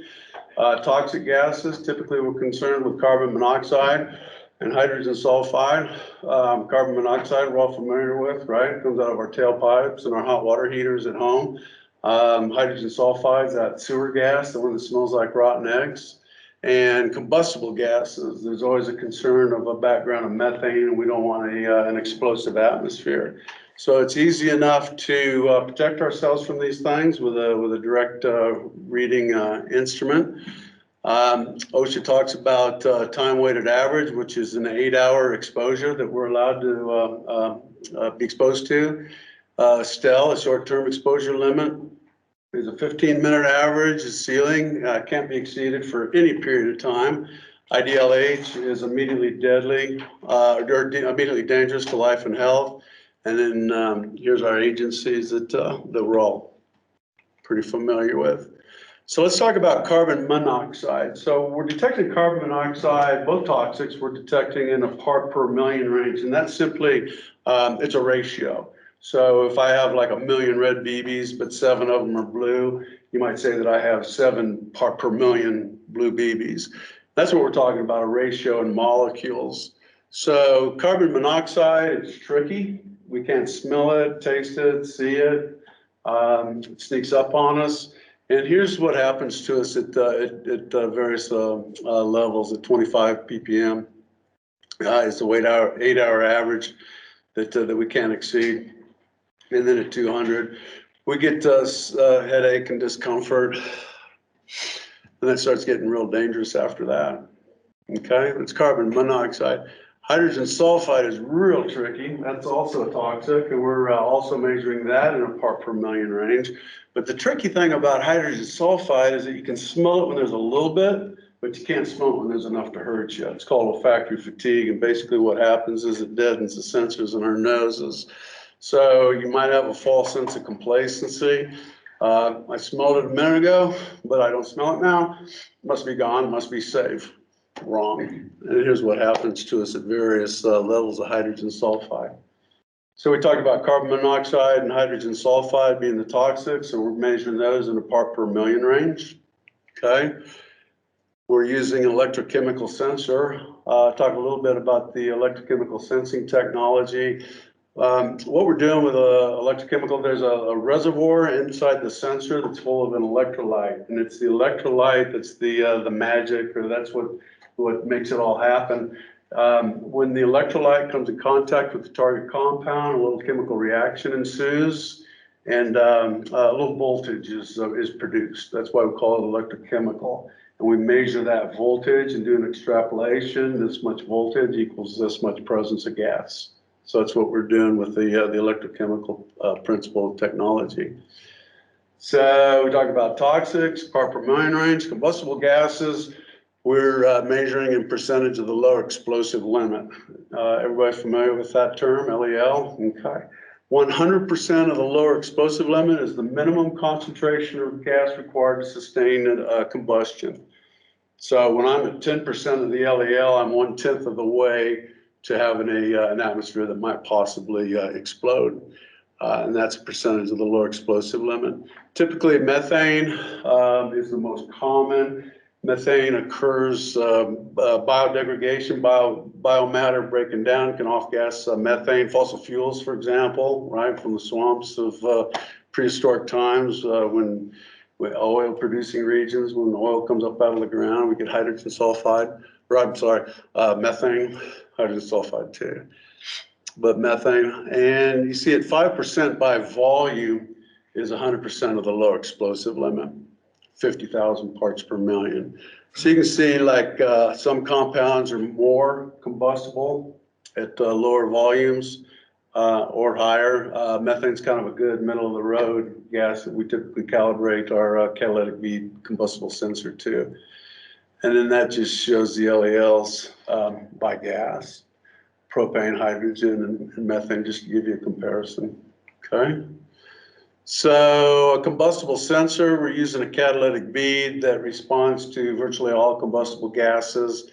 S9: Toxic gases, typically we're concerned with carbon monoxide and hydrogen sulfide. Carbon monoxide we're all familiar with, right? It comes out of our tailpipes and our hot water heaters at home. Hydrogen sulfide is that sewer gas, the one that smells like rotten eggs. And combustible gases, there's always a concern of a background of methane, and we don't want an explosive atmosphere. So it's easy enough to protect ourselves from these things with a direct reading instrument. OSHA talks about time-weighted average, which is an 8-hour exposure that we're allowed to be exposed to. STEL, a short-term exposure limit, is a 15-minute average. The ceiling can't be exceeded for any period of time. IDLH is immediately deadly or immediately dangerous to life and health. And then here's our agencies that we're all pretty familiar with. So let's talk about carbon monoxide. So we're detecting carbon monoxide, both toxics, we're detecting in a part per million range, and that's simply, it's a ratio. So if I have like 1 million red BBs, but 7 of them are blue, you might say that I have 7 part per million blue BBs. That's what we're talking about, a ratio in molecules. So carbon monoxide, it's tricky. We can't smell it, taste it, see it. It sneaks up on us. And here's what happens to us at various levels. At 25 ppm is the 8-hour average that we can't exceed. And then at 200, we get headache and discomfort. And that starts getting real dangerous after that. Okay, it's carbon monoxide. Hydrogen sulfide is real tricky. That's also toxic, and we're also measuring that in a part per million range. But the tricky thing about hydrogen sulfide is that you can smell it when there's a little bit, but you can't smell it when there's enough to hurt you. It's called olfactory fatigue, and basically what happens is it deadens the sensors in our noses. So you might have a false sense of complacency. I smelled it a minute ago, but I don't smell it now. Must be gone, must be safe. Wrong. And here's what happens to us at various levels of hydrogen sulfide. So we talked about carbon monoxide and hydrogen sulfide being the toxic, so we're measuring those in a part per million range. Okay. We're using an electrochemical sensor. Talk a little bit about the electrochemical sensing technology. What we're doing with electrochemical, there's a reservoir inside the sensor that's full of an electrolyte, and it's the electrolyte that's the magic, or that's what makes it all happen. When the electrolyte comes in contact with the target compound, a little chemical reaction ensues, and a little voltage is produced. That's why we call it electrochemical. And we measure that voltage and do an extrapolation. This much voltage equals this much presence of gas. So that's what we're doing with the electrochemical principle of technology. So we talked about toxics, part per million range, combustible gases. We're measuring in percentage of the lower explosive limit. Everybody familiar with that term, LEL? Okay. 100% of the lower explosive limit is the minimum concentration of gas required to sustain combustion. So when I'm at 10% of the LEL, I'm 1/10 of the way to having an atmosphere that might possibly explode. And that's a percentage of the lower explosive limit. Typically methane is the most common. Methane occurs, biodegradation, biomatter breaking down can off-gas methane. Fossil fuels, for example, right, from the swamps of prehistoric times when oil-producing regions, when oil comes up out of the ground, we get hydrogen sulfide, or I'm sorry, methane, hydrogen sulfide too, but methane. And you see at 5% by volume is 100% of the low explosive limit. 50,000 parts per million. So you can see like some compounds are more combustible at lower volumes or higher. Methane's kind of a good middle of the road gas that we typically calibrate our catalytic bead combustible sensor to. And then that just shows the LELs by gas, propane, hydrogen, and methane, just to give you a comparison, okay? So a combustible sensor, we're using a catalytic bead that responds to virtually all combustible gases,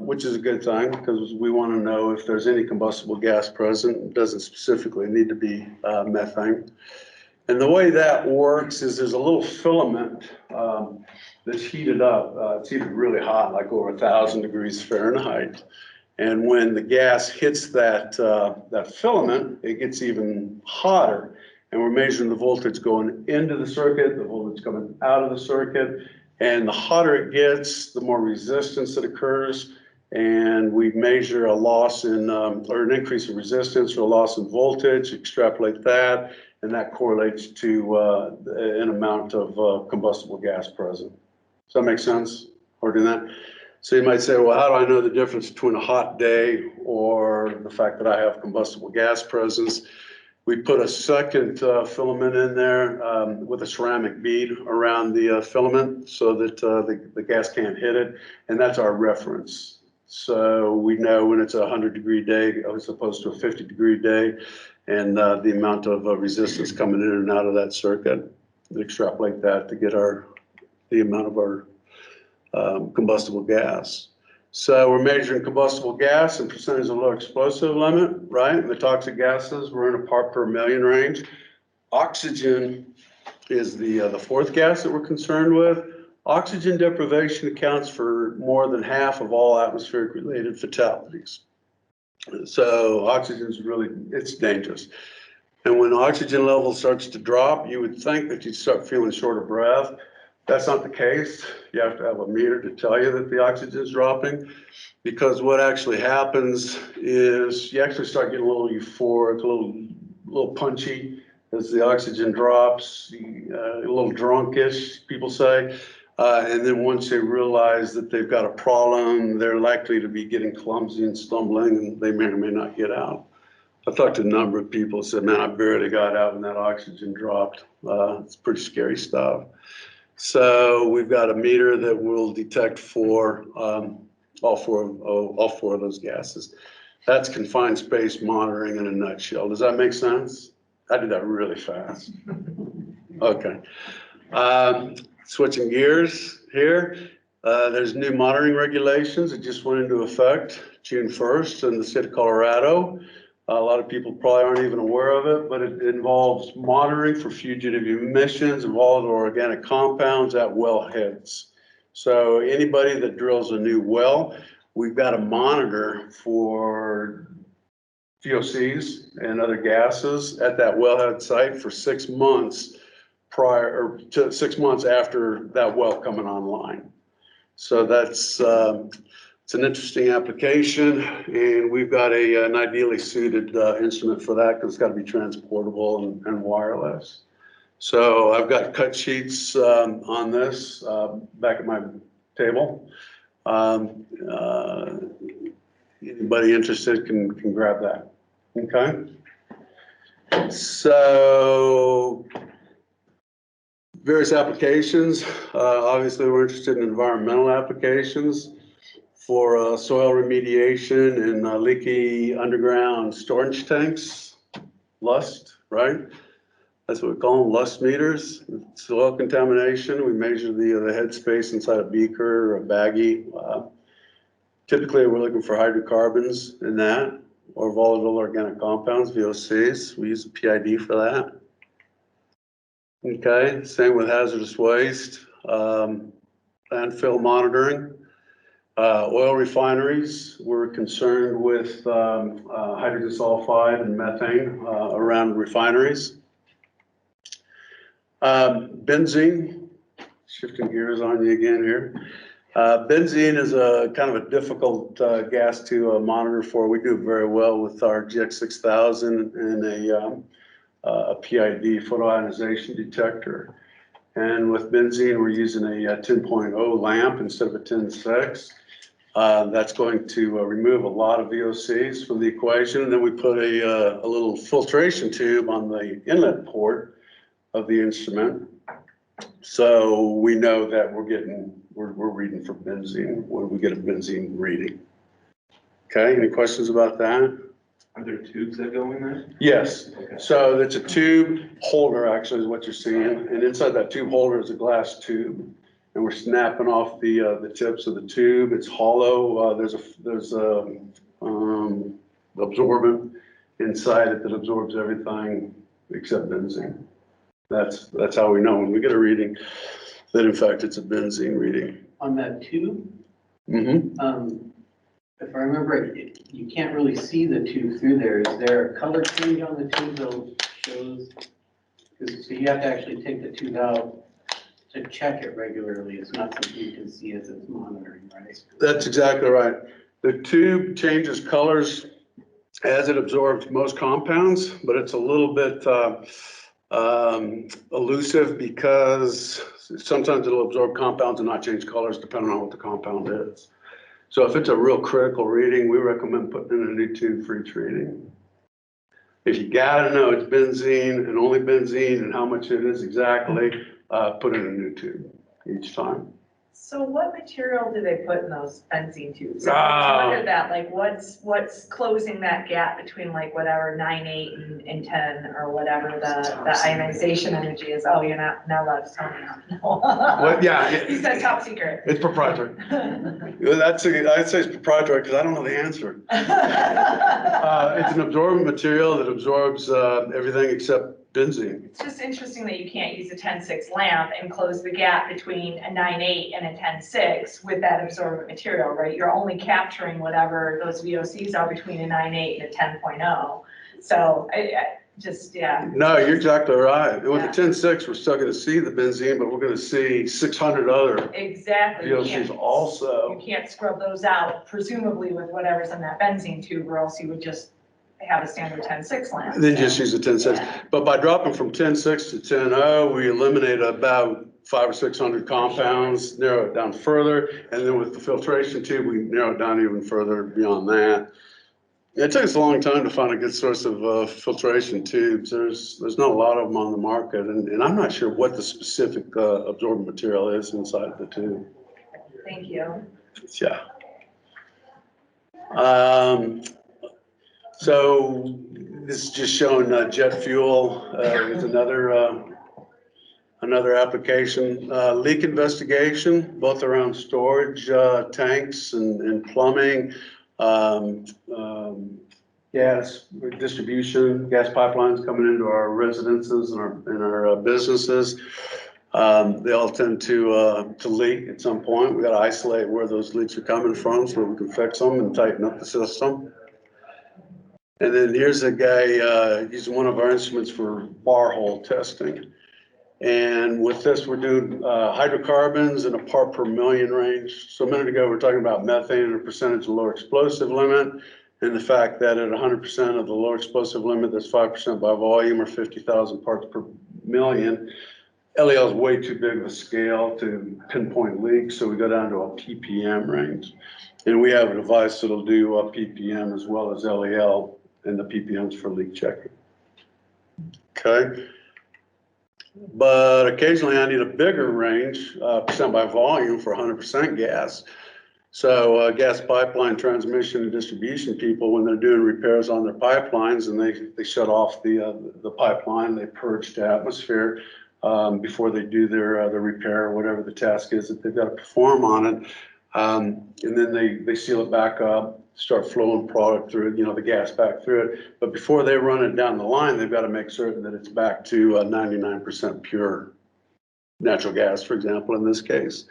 S9: which is a good thing because we want to know if there's any combustible gas present. It doesn't specifically need to be methane. And the way that works is there's a little filament that's heated up. It's heated really hot, like over 1,000 degrees Fahrenheit. And when the gas hits that filament, it gets even hotter. And we're measuring the voltage going into the circuit, the voltage coming out of the circuit. And the hotter it gets, the more resistance that occurs. And we measure a loss in, or an increase in resistance or a loss in voltage, extrapolate that, and that correlates to an amount of combustible gas present. Does that make sense? Or do that? So you might say, well, how do I know the difference between a hot day or the fact that I have combustible gas presence? We put a second filament in there with a ceramic bead around the filament so that the gas can't hit it, and that's our reference. So we know when it's a 100-degree day as opposed to a 50-degree day, and the amount of resistance coming in and out of that circuit. We extrapolate that to get our the amount of our combustible gas. So we're measuring combustible gas and percentage of low explosive limit, right? And the toxic gases, we're in a part per million range. Oxygen is the fourth gas that we're concerned with. Oxygen deprivation accounts for more than half of all atmospheric related fatalities. So oxygen is really, it's dangerous. And when oxygen level starts to drop, you would think that you'd start feeling short of breath. That's not the case. You have to have a meter to tell you that the oxygen is dropping, because what actually happens is you actually start getting a little euphoric, a little punchy as the oxygen drops, a little drunkish, people say. And then once they realize that they've got a problem, they're likely to be getting clumsy and stumbling, and they may or may not get out. I've talked to a number of people who said, man, I barely got out when that oxygen dropped. It's pretty scary stuff. So we've got a meter that will detect for all four of those gases. That's confined space monitoring in a nutshell. Does that make sense? I did that really fast. Okay. Switching gears here. There's new monitoring regulations that just went into effect June 1st in the state of Colorado. A lot of people probably aren't even aware of it, but it involves monitoring for fugitive emissions and volatile organic compounds at wellheads. So anybody that drills a new well, we've got to monitor for VOCs and other gases at that wellhead site for 6 months prior, or to 6 months after that well coming online. So that's it's an interesting application, and we've got an ideally suited instrument for that, because it's got to be transportable and wireless. So I've got cut sheets on this back at my table. Anybody interested can grab that. Okay. So various applications. Obviously, we're interested in environmental applications for soil remediation and leaky underground storage tanks, lust, right? That's what we call them, lust meters. Soil contamination, we measure the head space inside a beaker or a baggie. Typically, we're looking for hydrocarbons in that, or volatile organic compounds, VOCs. We use a PID for that. Okay, same with hazardous waste, landfill monitoring. Oil refineries, we're concerned with hydrogen sulfide and methane around refineries. Benzene, shifting gears on you again here. Benzene is a kind of a difficult gas to monitor for. We do very well with our GX 6000 and a PID, photoionization detector. And with benzene, we're using a 10.0 lamp instead of a 10.6. That's going to remove a lot of VOCs from the equation. And then we put a little filtration tube on the inlet port of the instrument. So we know that we're reading for benzene when we get a benzene reading. Okay, any questions about that?
S6: Are there tubes that go in there?
S9: Yes.
S6: Okay.
S9: So it's a tube holder, actually, is what you're seeing. And inside that tube holder is a glass tube. And we're snapping off the tips of the tube. It's hollow. There's a absorbent inside it that absorbs everything except benzene. That's how we know when we get a reading that in fact it's a benzene reading.
S3: On that tube,
S9: Mm-hmm.
S3: if I remember right, you can't really see the tube through there. Is there a color change on the tube that shows? So you have to actually take the tube out to check it regularly. It's not something you can see as it's monitoring, right?
S9: That's exactly right. The tube changes colors as it absorbs most compounds, but it's a little bit elusive because sometimes it'll absorb compounds and not change colors depending on what the compound is. So if it's a real critical reading, we recommend putting in a new tube for each reading. If you gotta know it's benzene and only benzene and how much it is exactly, put in a new tube each time.
S2: So what material do they put in those benzene tubes?
S9: Ah.
S2: I wondered that, like, what's closing that gap between like whatever 9, 8 and 10 or whatever the ionization energy is? Oh, you're not allowed to tell me now.
S9: Well, yeah.
S2: You said top secret.
S9: It's proprietary. I'd say it's proprietary because I don't know the answer. It's an absorbent material that absorbs everything except benzene.
S2: It's just interesting that you can't use a 10-6 lamp and close the gap between a 9-8 and a 10-6 with that absorbent material, right? You're only capturing whatever those VOCs are between a 9-8 and a 10.0. So I just, yeah.
S9: No, you're exactly right. And with
S2: Yeah.
S9: the 10-6, we're still going to see the benzene, but we're going to see 600 other
S2: Exactly. You
S9: VOCs
S2: can't-
S9: also.
S2: You can't scrub those out, presumably with whatever's in that benzene tube, or else you would just have a standard 10-6 lamp.
S9: Then just use the 10-6.
S2: Yeah.
S9: But by dropping from 10-6 to 10-0, we eliminate about 500 or 600 compounds, narrow it down further. And then with the filtration tube, we narrow it down even further beyond that. It takes a long time to find a good source of filtration tubes. There's not a lot of them on the market, and I'm not sure what the specific absorbent material is inside of the tube.
S2: Thank you.
S9: Yeah. So this is just showing jet fuel is another application. Leak investigation, both around storage tanks and plumbing. Gas distribution, gas pipelines coming into our residences and our businesses. They all tend to leak at some point. We got to isolate where those leaks are coming from so we can fix them and tighten up the system. And then here's a guy using one of our instruments for bar hole testing. And with this, we're doing hydrocarbons in a part per million range. So a minute ago, we were talking about methane and a percentage of lower explosive limit, and the fact that at 100% of the lower explosive limit, that's 5% by volume or 50,000 parts per million. LEL is way too big of a scale to pinpoint leaks, so we go down to a ppm range. And we have a device that'll do a ppm as well as LEL, and the ppm's for leak checking. Okay. But occasionally I need a bigger range, percent by volume for 100% gas. So gas pipeline transmission and distribution people, when they're doing repairs on their pipelines and they shut off the pipeline, they purge the atmosphere before they do their repair or whatever the task is that they've got to perform on it. And then they seal it back up, start flowing product through it, the gas back through it. But before they run it down the line, they've got to make certain that it's back to 99% pure natural gas, for example, in this case.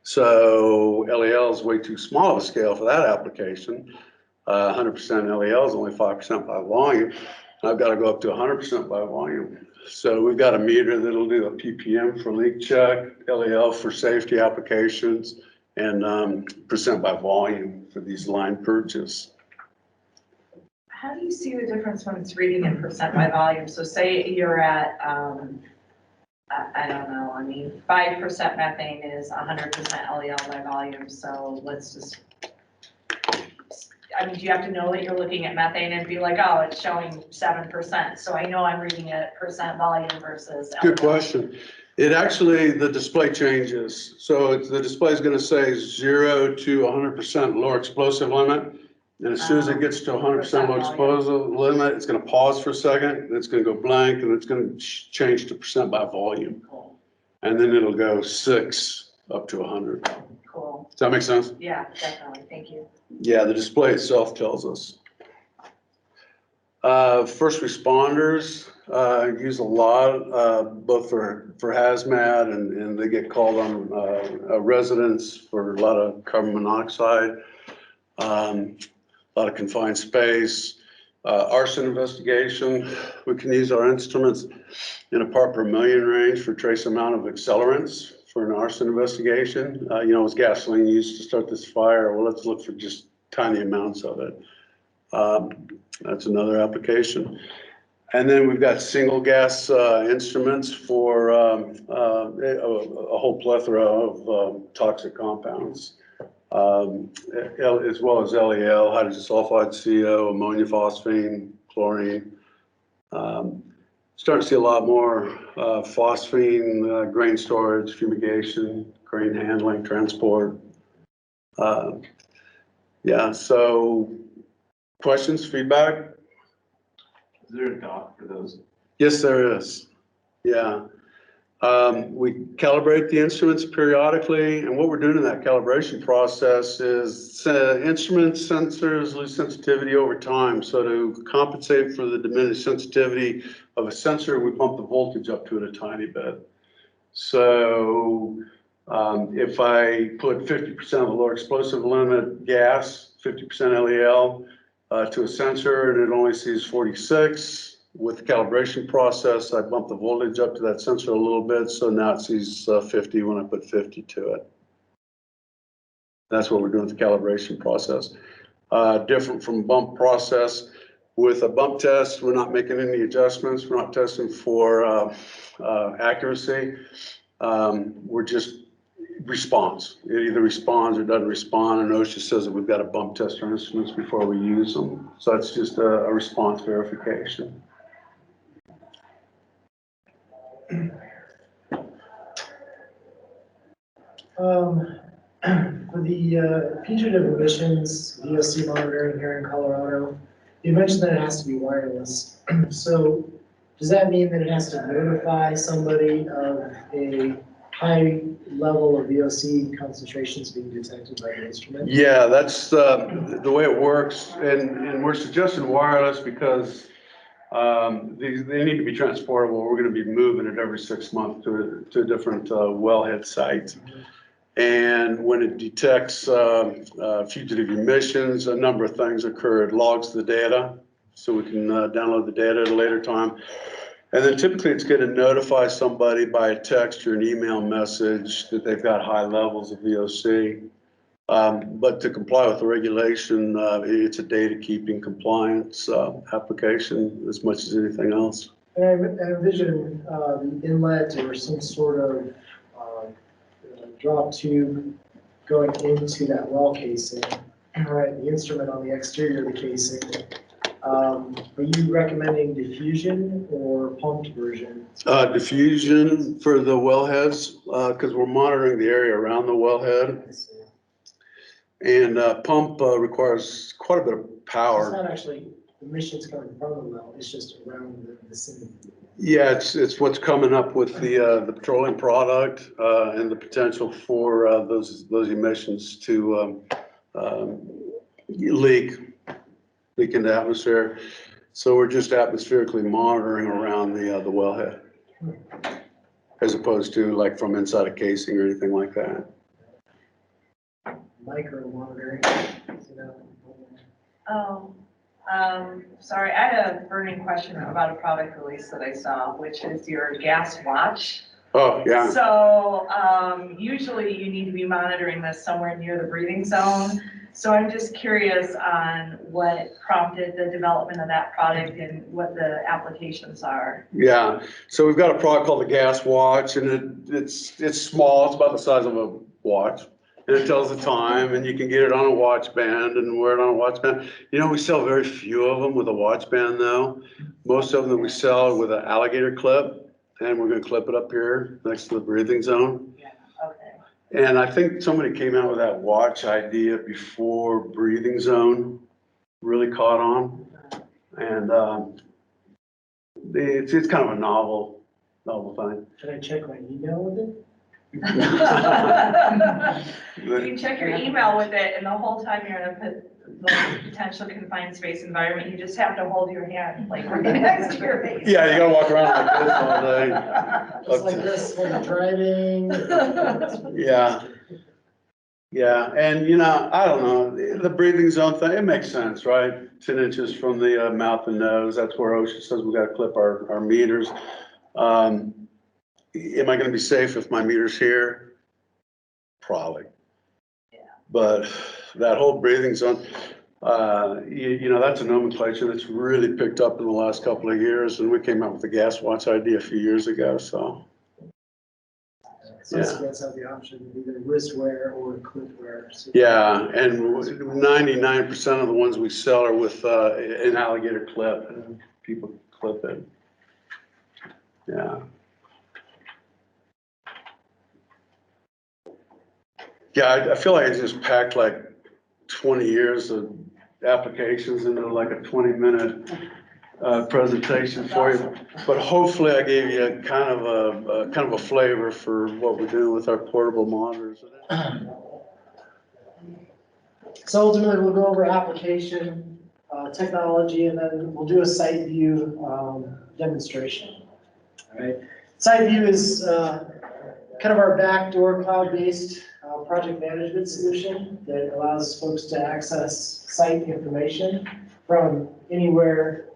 S9: So LEL is way too small of a scale for that application. 100% LEL is only 5% by volume. I've got to go up to 100% by volume. So we've got a meter that'll do a ppm for leak check, LEL for safety applications, and percent by volume for these line purges.
S2: How do you see the difference when it's reading in percent by volume? So say you're at, I don't know, 5% methane is 100% LEL by volume. So let's just, do you have to know that you're looking at methane and be like, oh, it's showing 7%. So I know I'm reading it percent volume versus LEL.
S9: Good question. It actually, the display changes. So the display is going to say 0 to 100% lower explosive limit. And as soon as it gets to 100% low explosive limit, it's going to pause for a second, and it's going to go blank, and it's going to change to percent by volume.
S2: Cool.
S9: And then it'll go 6 up to 100.
S2: Cool.
S9: Does that make sense?
S2: Yeah, definitely. Thank you.
S9: Yeah, the display itself tells us. First responders use a lot, both for hazmat and they get called on residents for a lot of carbon monoxide, a lot of confined space, arson investigation. We can use our instruments in a part per million range for trace amount of accelerants for an arson investigation. Was gasoline used to start this fire? Well, let's look for just tiny amounts of it. That's another application. And then we've got single gas instruments for a whole plethora of toxic compounds, as well as LEL, hydrogen sulfide, CO, ammonia, phosphine, chlorine. Starting to see a lot more phosphine, grain storage, fumigation, crane handling, transport. Yeah, so questions, feedback?
S7: Is there a dock for those?
S9: Yes, there is. Yeah. We calibrate the instruments periodically, and what we're doing in that calibration process is instrument sensors lose sensitivity over time. So to compensate for the diminished sensitivity of a sensor, we bump the voltage up to it a tiny bit. So if I put 50% of the lower explosive limit gas, 50% LEL to a sensor, and it only sees 46, with the calibration process, I bump the voltage up to that sensor a little bit, so now it sees 50 when I put 50 to it. That's what we're doing with the calibration process. Different from bump process. With a bump test, we're not making any adjustments. We're not testing for accuracy. We're just response. It either responds or doesn't respond, and OSHA says that we've got to bump test our instruments before we use them. So that's just a response verification.
S4: For the fugitive emissions VOC monitoring here in Colorado, you mentioned that it has to be wireless. So does that mean that it has to notify somebody of a high level of VOC concentrations being detected by the instrument?
S9: Yeah, that's the way it works, and we're suggesting wireless because they need to be transportable. We're going to be moving it every 6 months to a different wellhead site. And when it detects fugitive emissions, a number of things occur. It logs the data, so we can download the data at a later time. And then typically it's going to notify somebody by a text or an email message that they've got high levels of VOC. But to comply with the regulation, it's a data keeping compliance application as much as anything else.
S4: And I envision the inlet or some sort of drop tube going into that well casing, right? The instrument on the exterior of the casing. Are you recommending diffusion or pumped version?
S9: Diffusion for the wellheads, because we're monitoring the area around the wellhead. And pump requires quite a bit of power.
S4: It's not actually emissions coming from the well, it's just around the vicinity.
S9: Yeah, it's what's coming up with the petroleum product and the potential for those emissions to leak into the atmosphere. So we're just atmospherically monitoring around the wellhead, as opposed to like from inside a casing or anything like that.
S4: Micro monitoring.
S2: Sorry, I had a burning question about a product release that I saw, which is your gas watch.
S9: Oh, yeah.
S2: So, usually you need to be monitoring this somewhere near the breathing zone. So I'm just curious on what prompted the development of that product and what the applications are.
S9: Yeah, so we've got a product called the Gas Watch, and it's small. It's about the size of a watch. And it tells the time, and you can get it on a watch band and wear it on a watch band. You know, we sell very few of them with a watch band, though. Most of them that we sell are with an alligator clip, and we're going to clip it up here next to the breathing zone.
S2: Yeah, okay.
S9: And I think somebody came out with that watch idea before breathing zone really caught on. And it's kind of a novel thing.
S4: Should I check my email with it?
S2: You can check your email with it, and the whole time you're in a potential confined space environment, you just have to hold your hand like right next to your face.
S9: Yeah, you gotta walk around like this all day.
S4: Just like this when you're driving.
S9: Yeah. Yeah, and you know, I don't know, the breathing zone thing, it makes sense, right? 10 inches from the mouth and nose, that's where OSHA says we gotta clip our meters. Am I gonna be safe if my meter's here? Probably.
S2: Yeah.
S9: But that whole breathing zone, you know, that's a nomenclature that's really picked up in the last couple of years, and we came out with the Gas Watch idea a few years ago, so.
S4: So students have the option of either wrist wear or clip wear. So
S9: Yeah, and 99% of the ones we sell are with an alligator clip, and people clip it. Yeah. Yeah, I feel like I just packed like 20 years of applications into like a 20-minute presentation for you. But hopefully I gave you a kind of a flavor for what we're doing with our portable monitors.
S4: So ultimately, we'll go over application, technology, and then we'll do a site view demonstration. All right. Site view is kind of our backdoor cloud-based project management solution that allows folks to access site information from anywhere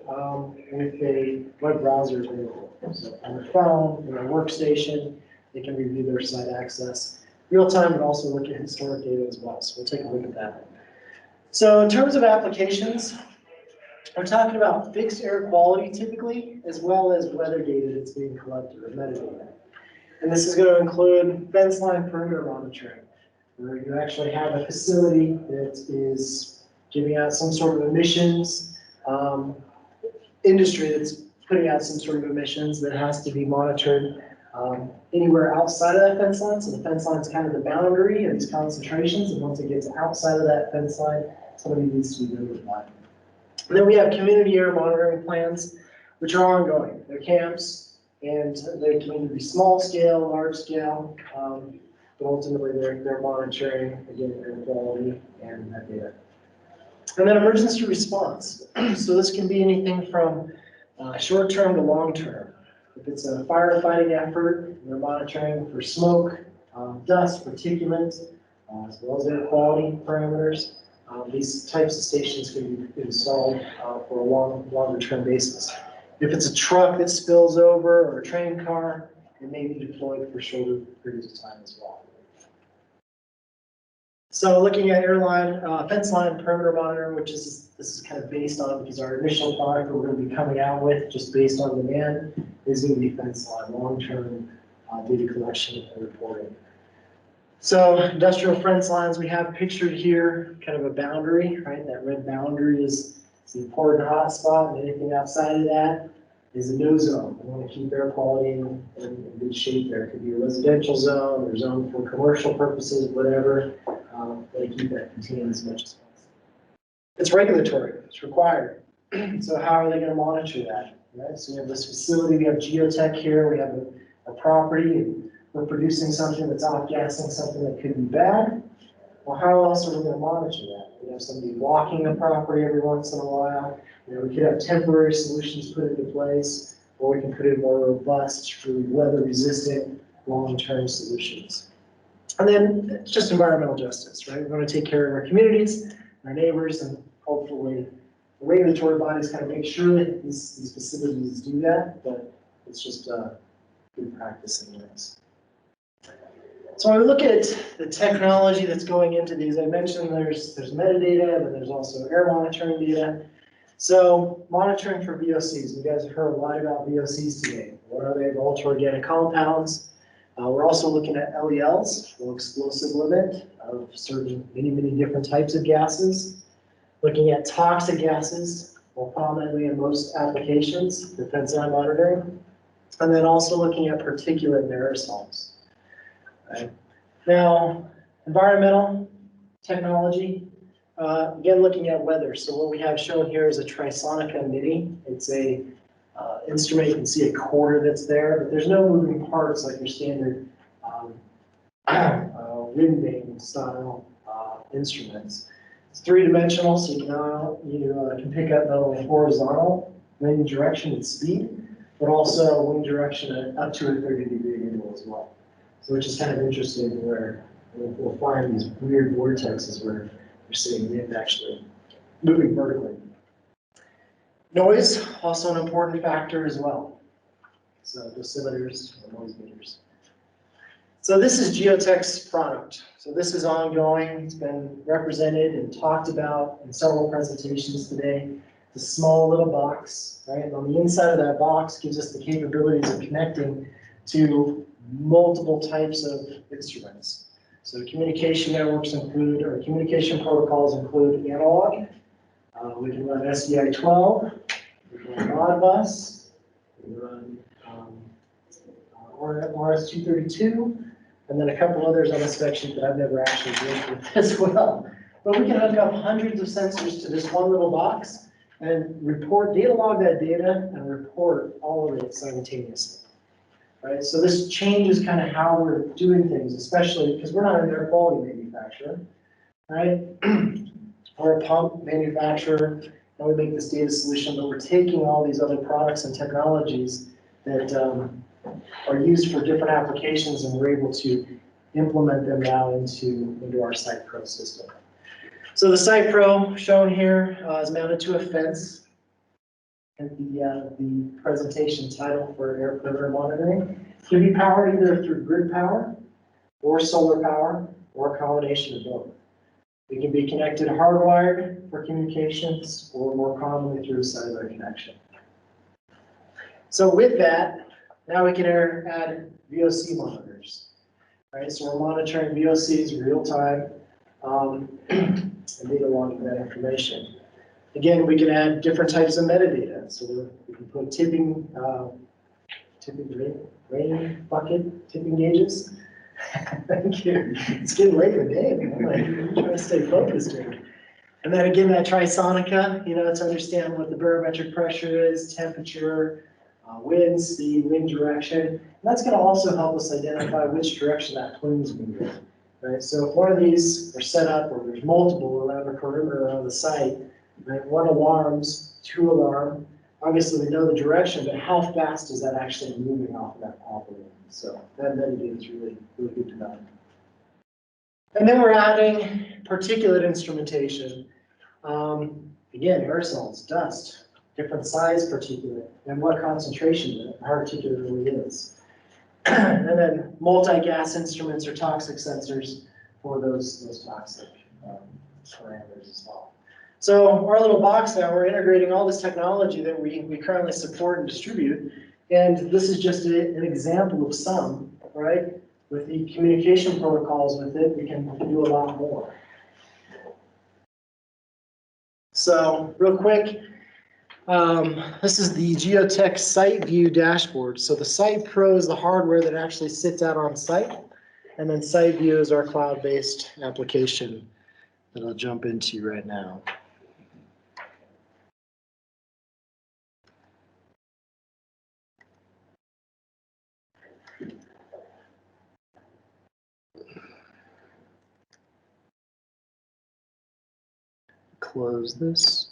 S4: with a web browser available. So on their phone, on their workstation, they can review their site access real time and also look at historic data as well. So we'll take a look at that. So in terms of applications, we're talking about fixed air quality typically, as well as weather data that's being collected or metadata. And this is going to include fence line perimeter monitoring, where you actually have a facility that is giving out some sort of emissions, industry that's putting out some sort of emissions that has to be monitored anywhere outside of that fence line. So the fence line is kind of the boundary of these concentrations, and once it gets outside of that fence line, somebody needs to be notified. And then we have community air monitoring plans, which are ongoing. They're camps, and they can either be small scale, large scale, but ultimately they're monitoring, again, air quality and that data. And then emergency response. So this can be anything from short-term to long-term. If it's a firefighting effort, they're monitoring for smoke, dust, particulates, as well as air quality parameters. These types of stations can be installed for a longer-term basis. If it's a truck that spills over or a train car, it may be deployed for shorter periods of time as well. So looking at fence line perimeter monitoring, which this is kind of based on, because our initial product we're going to be coming out with, just based on demand, is going to be fence line, long-term data collection and reporting. So industrial fence lines we have pictured here, kind of a boundary, right? That red boundary is the important hotspot, and anything outside of that is a no zone. We want to keep air quality in good shape there. It could be a residential zone or zone for commercial purposes, whatever. They keep that contained as much as possible. It's regulatory, it's required. So how are they going to monitor that? Right? So we have this facility, we have Geotech here, we have a property, and we're producing something that's off-gassing something that could be bad. Well, how else are we going to monitor that? We have somebody walking the property every once in a while. We could have temporary solutions put into place, or we can put in more robust, truly weather-resistant, long-term solutions. And then it's just environmental justice, right? We want to take care of our communities, our neighbors, and hopefully the regulatory bodies kind of make sure that these facilities do that, but it's just good practice anyways. So when we look at the technology that's going into these, I mentioned there's metadata, and then there's also air monitoring data. So monitoring for VOCs, you guys have heard a lot about VOCs today. What are they? Volatile organic compounds. We're also looking at LELs, low explosive limit of certain many different types of gases. Looking at toxic gases, more prominently in most applications, defense line monitoring. And then also looking at particulate and aerosols. Right. Now, environmental technology, again, looking at weather. So what we have shown here is a Trisonica Mini. It's a instrument. You can see a quarter that's there, but there's no moving parts like your standard wind vane style instruments. It's three-dimensional, so you can pick up not only horizontal wind direction and speed, but also wind direction at up to a 30-degree angle as well. So which is kind of interesting, where we'll find these weird vortexes where you're seeing wind actually moving vertically. Noise, also an important factor as well. So dosimeters, noise meters. So this is Geotech's product. So this is ongoing. It's been represented and talked about in several presentations today. It's a small little box, right? And on the inside of that box gives us the capabilities of connecting to multiple types of instruments. So communication networks include, or communication protocols include analog. We can run SDI 12, we can run Modbus, we can run RS-232, and then a couple others on the spec sheet that I've never actually worked with as well. But we can hook up hundreds of sensors to this one little box and report, data log that data and report all of it simultaneously. Right, so this changes kind of how we're doing things, especially because we're not an air quality manufacturer, right? We're a pump manufacturer, and we make this data solution, but we're taking all these other products and technologies that are used for different applications, and we're able to implement them now into our Site Pro system. So the Site Pro shown here is mounted to a fence. And the presentation title for air perimeter monitoring can be powered either through grid power or solar power or a combination of both. It can be connected hardwired for communications or more commonly through a cellular connection. So with that, now we can add VOC monitors. Right, so we're monitoring VOCs real time and data logging that information. Again, we can add different types of metadata. So we can put tipping rain bucket, tipping gauges. Thank you. It's getting late in the day, man. I'm trying to stay focused here. And then again, that trisonica, to understand what the barometric pressure is, temperature, wind speed, wind direction. And that's going to also help us identify which direction that plume is moving. Right? So if one of these are set up, or there's multiple around the perimeter around the site, right? One alarms, two alarm. Obviously, we know the direction, but how fast is that actually moving off of that poplar? So that metadata is really, really good to know. And then we're adding particulate instrumentation. Again, aerosols, dust, different size particulate, and what concentration the particulate really is. And then multi-gas instruments or toxic sensors for those toxic parameters as well. So our little box now, we're integrating all this technology that we currently support and distribute. And this is just an example of some, right? With the communication protocols with it, we can do a lot more. So real quick, this is the Geotech Site View dashboard. So the Site Pro is the hardware that actually sits out on site. And then Site View is our cloud-based application that I'll jump into right now. Close this.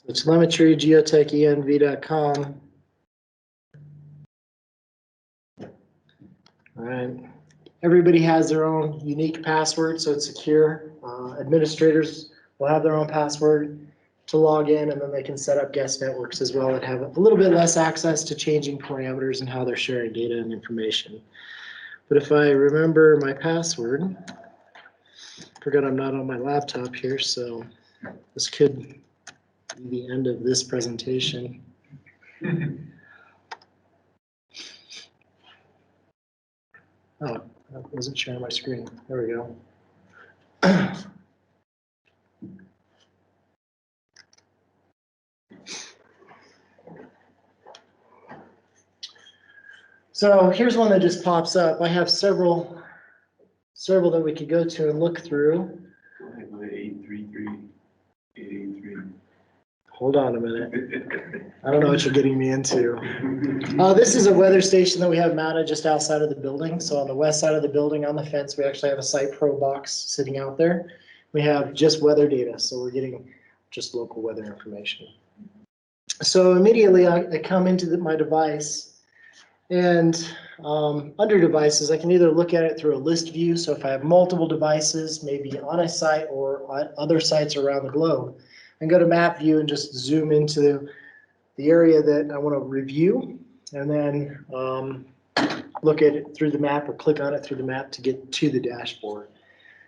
S4: So telemetry, geotechenv.com. All right. Everybody has their own unique password, so it's secure. Administrators will have their own password to log in, and then they can set up guest networks as well and have a little bit less access to changing parameters and how they're sharing data and information. But if I remember my password, forgot I'm not on my laptop here, so this could be the end of this presentation. Oh, I wasn't sharing my screen. There we go. So here's one that just pops up. I have several that we could go to and look through.
S7: 833.
S4: Hold on a minute. I don't know what you're getting me into. This is a weather station that we have mounted just outside of the building. So on the west side of the building, on the fence, we actually have a Site Pro box sitting out there. We have just weather data, so we're getting just local weather information. So immediately I come into my device, and under devices, I can either look at it through a list view. So if I have multiple devices, maybe on a site or on other sites around the globe, and go to map view and just zoom into the area that I want to review, and then look at it through the map or click on it through the map to get to the dashboard.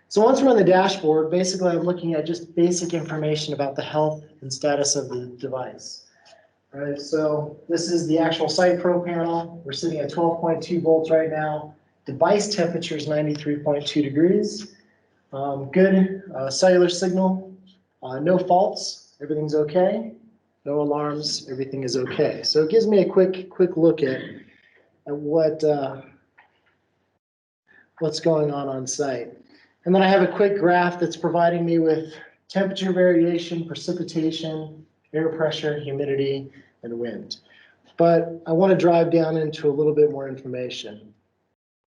S4: So once we're on the dashboard, basically I'm looking at just basic information about the health and status of the device. All right, so this is the actual Site Pro panel. We're sitting at 12.2 volts right now. device temperature is 93.2 degrees. Good cellular signal, no faults, everything's okay. No alarms, everything is okay. So it gives me a quick look at what's going on site. And then I have a quick graph that's providing me with temperature variation, precipitation, air pressure, humidity, and wind. But I want to drive down into a little bit more information.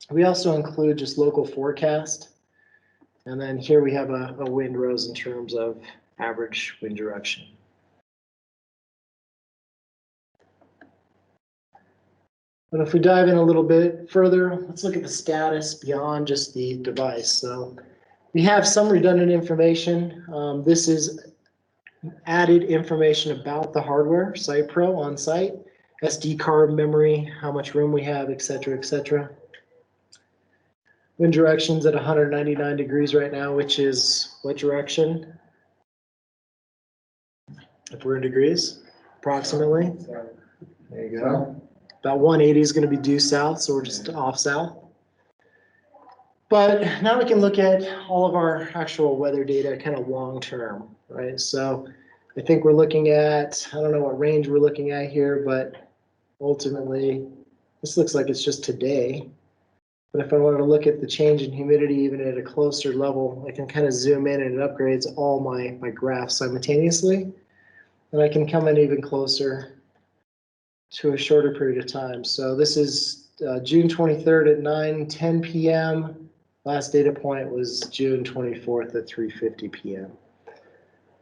S4: We also include just local forecast. And then here we have a wind rose in terms of average wind direction. But if we dive in a little bit further, let's look at the status beyond just the device. So we have some redundant information. This is added information about the hardware, SitePro on site, SD card memory, how much room we have, et cetera, et cetera. Wind direction's at 199 degrees right now, which is what direction? If we're in degrees, approximately. There you go. About 180 is going to be due south, so we're just off south. But now we can look at all of our actual weather data kind of long term, right? So I think we're looking at, I don't know what range we're looking at here, but ultimately, this looks like it's just today. But if I wanted to look at the change in humidity even at a closer level, I can kind of zoom in and it upgrades all my graphs simultaneously. And I can come in even closer to a shorter period of time. So this is June 23rd at 9:10 p.m. Last data point was June 24th at 3:50 p.m.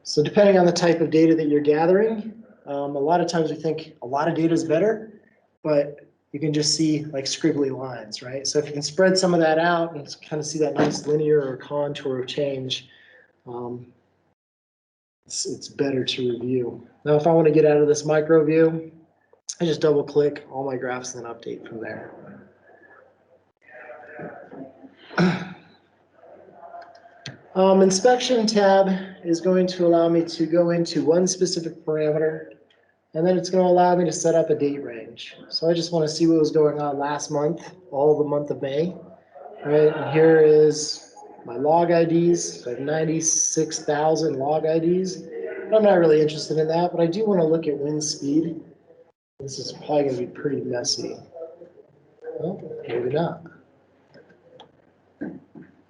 S4: So depending on the type of data that you're gathering, a lot of times we think a lot of data is better, but you can just see like scribbly lines, right? So if you can spread some of that out and kind of see that nice linear or contour of change, it's better to review. Now, if I want to get out of this micro view, I just double click all my graphs and then update from there. Inspection tab is going to allow me to go into one specific parameter, and then it's going to allow me to set up a date range. So I just want to see what was going on last month, all the month of May. Right, and here is my log IDs. So I have 96,000 log IDs. I'm not really interested in that, but I do want to look at wind speed. This is probably going to be pretty messy. Well, maybe not.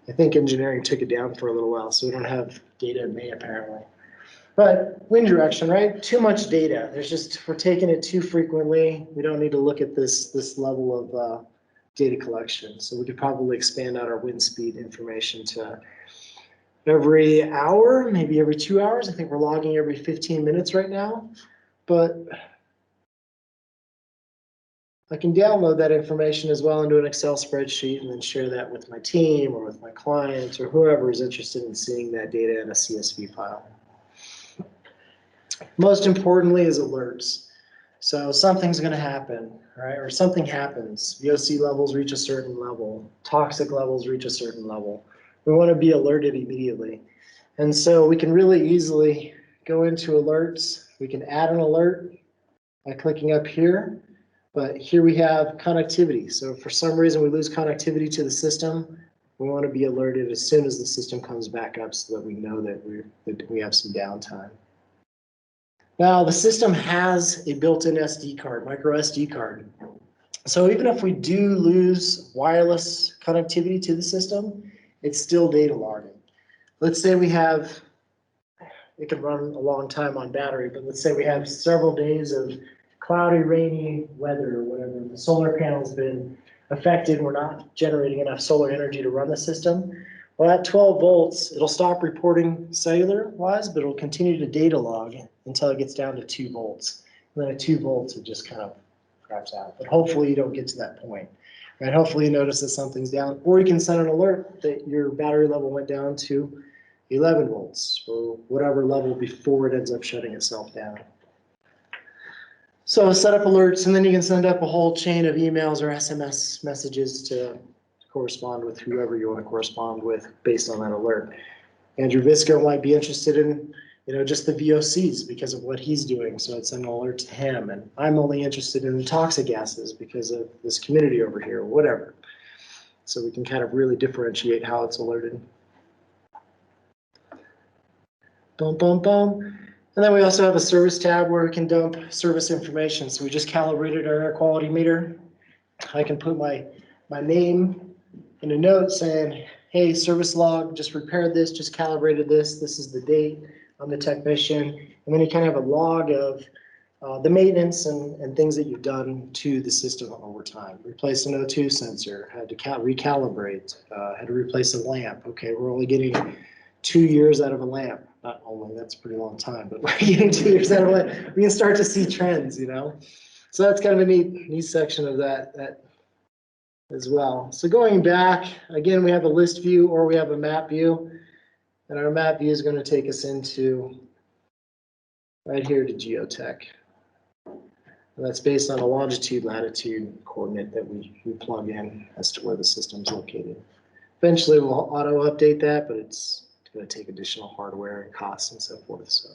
S4: I think engineering took it down for a little while, so we don't have data in May apparently. But wind direction, right? Too much data. We're taking it too frequently. We don't need to look at this level of data collection. So we could probably expand out our wind speed information to every hour, maybe every 2 hours. I think we're logging every 15 minutes right now. But I can download that information as well into an Excel spreadsheet and then share that with my team or with my clients or whoever is interested in seeing that data in a CSV file. Most importantly is alerts. So something's going to happen, right? Or something happens. VOC levels reach a certain level. Toxic levels reach a certain level. We want to be alerted immediately. And so we can really easily go into alerts. We can add an alert by clicking up here. But here we have connectivity. So if for some reason we lose connectivity to the system, we want to be alerted as soon as the system comes back up so that we know that we have some downtime. Now the system has a built-in SD card, micro SD card. So even if we do lose wireless connectivity to the system, it's still data logging. Let's say we have, it can run a long time on battery, but let's say we have several days of cloudy, rainy weather or whatever. The solar panel's been affected. We're not generating enough solar energy to run the system. Well, at 12 volts, it'll stop reporting cellular-wise, but it'll continue to data log until it gets down to 2 volts. And then at 2 volts, it just kind of craps out. But hopefully you don't get to that point. Right? Hopefully you notice that something's down, or you can send an alert that your battery level went down to 11 volts or whatever level before it ends up shutting itself down. So set up alerts, and then you can send up a whole chain of emails or SMS messages to correspond with whoever you want to correspond with based on that alert. Andrew Visco might be interested in, just the VOCs because of what he's doing, so I'd send an alert to him. And I'm only interested in toxic gases because of this community over here, or whatever. So we can kind of really differentiate how it's alerted. Boom, boom, boom. And then we also have a service tab where we can dump service information. So we just calibrated our air quality meter. I can put my name in a note saying, hey, service log, just repaired this, just calibrated this. This is the date. I'm the technician. And then you kind of have a log of the maintenance and things that you've done to the system over time. Replace an O2 sensor, had to recalibrate, had to replace a lamp. Okay, we're only getting 2 years out of a lamp. Not only, that's a pretty long time, but we're getting 2 years out of a lamp. We can start to see trends, you know? So that's kind of a neat section of that as well. So going back, again, we have a list view or we have a map view. And our map view is going to take us into right here to Geotech. And that's based on a longitude, latitude coordinate that we plug in as to where the system's located. Eventually we'll auto update that, but it's going to take additional hardware and costs and so forth. So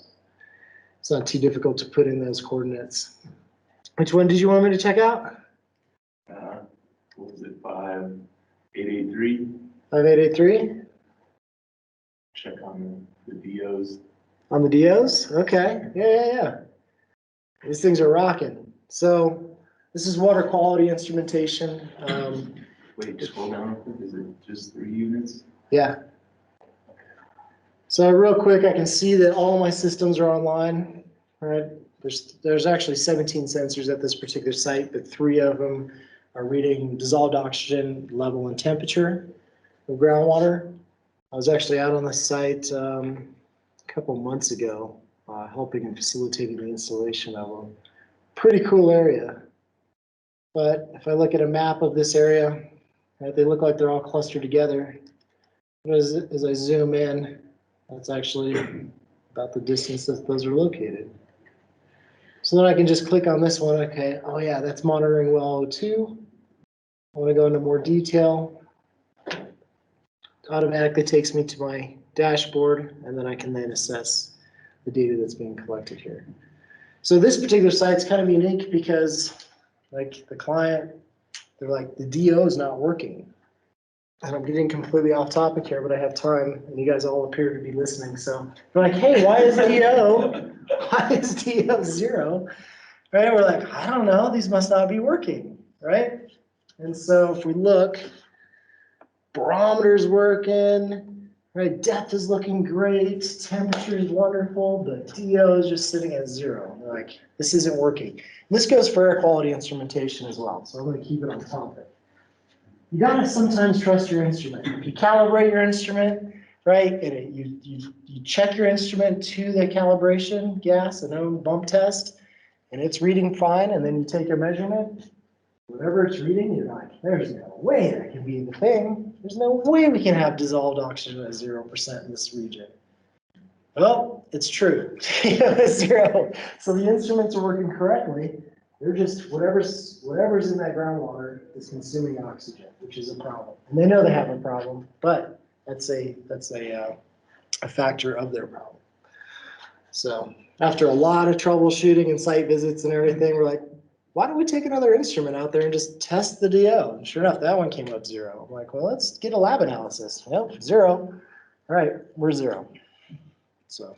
S4: it's not too difficult to put in those coordinates. Which one did you want me to check out?
S1: What was it, 5883?
S4: 5883?
S1: Check on the DOs.
S4: On the DOs? Okay, yeah. These things are rocking. So this is water quality instrumentation.
S1: Wait, scroll down. Is it just 3 units?
S4: Yeah. So real quick, I can see that all my systems are online, right? There's actually 17 sensors at this particular site, but 3 of them are reading dissolved oxygen level and temperature of groundwater. I was actually out on the site a couple months ago, helping and facilitating the installation of them. Pretty cool area. But if I look at a map of this area, right, they look like they're all clustered together. As I zoom in, that's actually about the distance that those are located. So then I can just click on this one. Okay, oh yeah, that's monitoring well 02. I want to go into more detail. Automatically takes me to my dashboard, and then I can then assess the data that's being collected here. So this particular site's kind of unique because, like, the client, they're like, the DO is not working. And I'm getting completely off topic here, but I have time, and you guys all appear to be listening. So they're like, hey, why is DO 0? Right? We're like, I don't know, these must not be working, right? And so if we look, barometer's working, right? Depth is looking great, temperature is wonderful, but DO is just sitting at 0. We're like, this isn't working. And this goes for air quality instrumentation as well, so I'm going to keep it on topic. You gotta sometimes trust your instrument. If you calibrate your instrument, right, and you check your instrument to the calibration gas, a known bump test, and it's reading fine, and then you take your measurement, whatever it's reading, you're like, there's no way that can be the thing. There's no way we can have dissolved oxygen at 0% in this region. Well, it's true. It's 0. So the instruments are working correctly. They're just, whatever's in that groundwater is consuming oxygen, which is a problem. And they know they have a problem, but that's a factor of their problem. So after a lot of troubleshooting and site visits and everything, we're like, why don't we take another instrument out there and just test the DO? And sure enough, that one came up 0. I'm like, well, let's get a lab analysis. Nope, 0. All right, we're 0. So,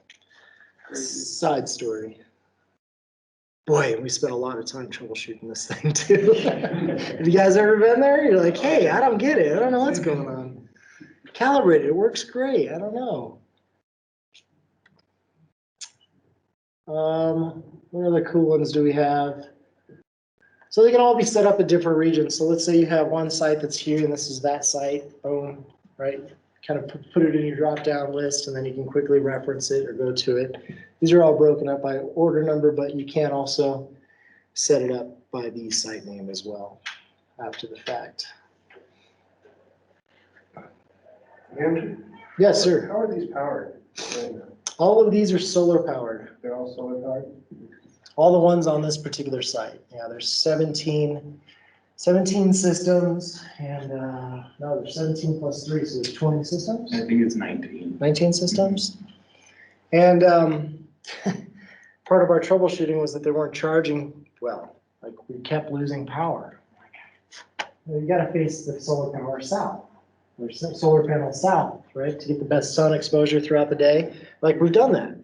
S4: side story. Boy, we spent a lot of time troubleshooting this thing too. Have you guys ever been there? You're like, hey, I don't get it. I don't know what's going on. Calibrated, it works great. I don't know. What other cool ones do we have? So they can all be set up in different regions. So let's say you have one site that's here and this is that site. Boom, right? Kind of put it in your drop-down list, and then you can quickly reference it or go to it. These are all broken up by order number, but you can also set it up by the site name as well after the fact.
S10: Andrew?
S4: Yes, sir.
S10: How are these powered?
S4: All of these are solar powered.
S10: They're all solar powered?
S4: All the ones on this particular site. Yeah, there's 17 systems, and no, there's 17 plus 3, so there's 20 systems.
S1: I think it's 19.
S4: 19 systems. And part of our troubleshooting was that they weren't charging well. Like, we kept losing power. You gotta face the solar power south, or solar panel south, right, to get the best sun exposure throughout the day. Like, we've done that.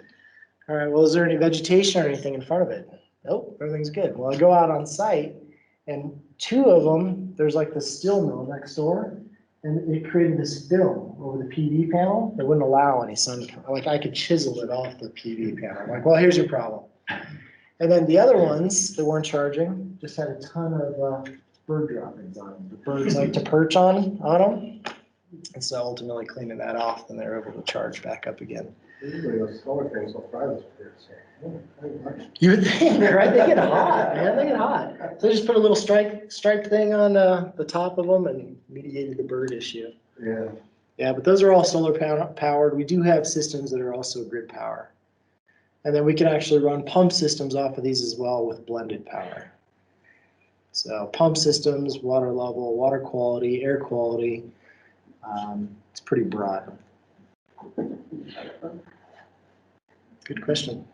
S4: All right, well, is there any vegetation or anything in front of it? Nope, everything's good. Well, I go out on site, and two of them, there's like the steel mill next door, and it created this film over the PV panel that wouldn't allow any sun. Like, I could chisel it off the PV panel. I'm like, well, here's your problem. And then the other ones that weren't charging just had a ton of bird droppings on them. The birds like to perch on them. And so ultimately cleaning that off, then they're able to charge back up again.
S10: Usually those solar panels will fry those birds, so.
S4: You would think, right? They get hot, man. They get hot. So they just put a little stripe thing on the top of them and mediated the bird issue.
S10: Yeah.
S4: Yeah, but those are all solar powered. We do have systems that are also grid power. And then we can actually run pump systems off of these as well with blended power. So pump systems, water level, water quality, air quality. It's pretty broad. Good question.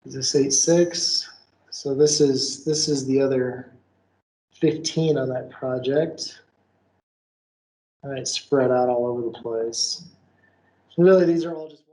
S4: Is this 8.6? So this is the other 15 on that project. All right, spread out all over the place. Really, these are all just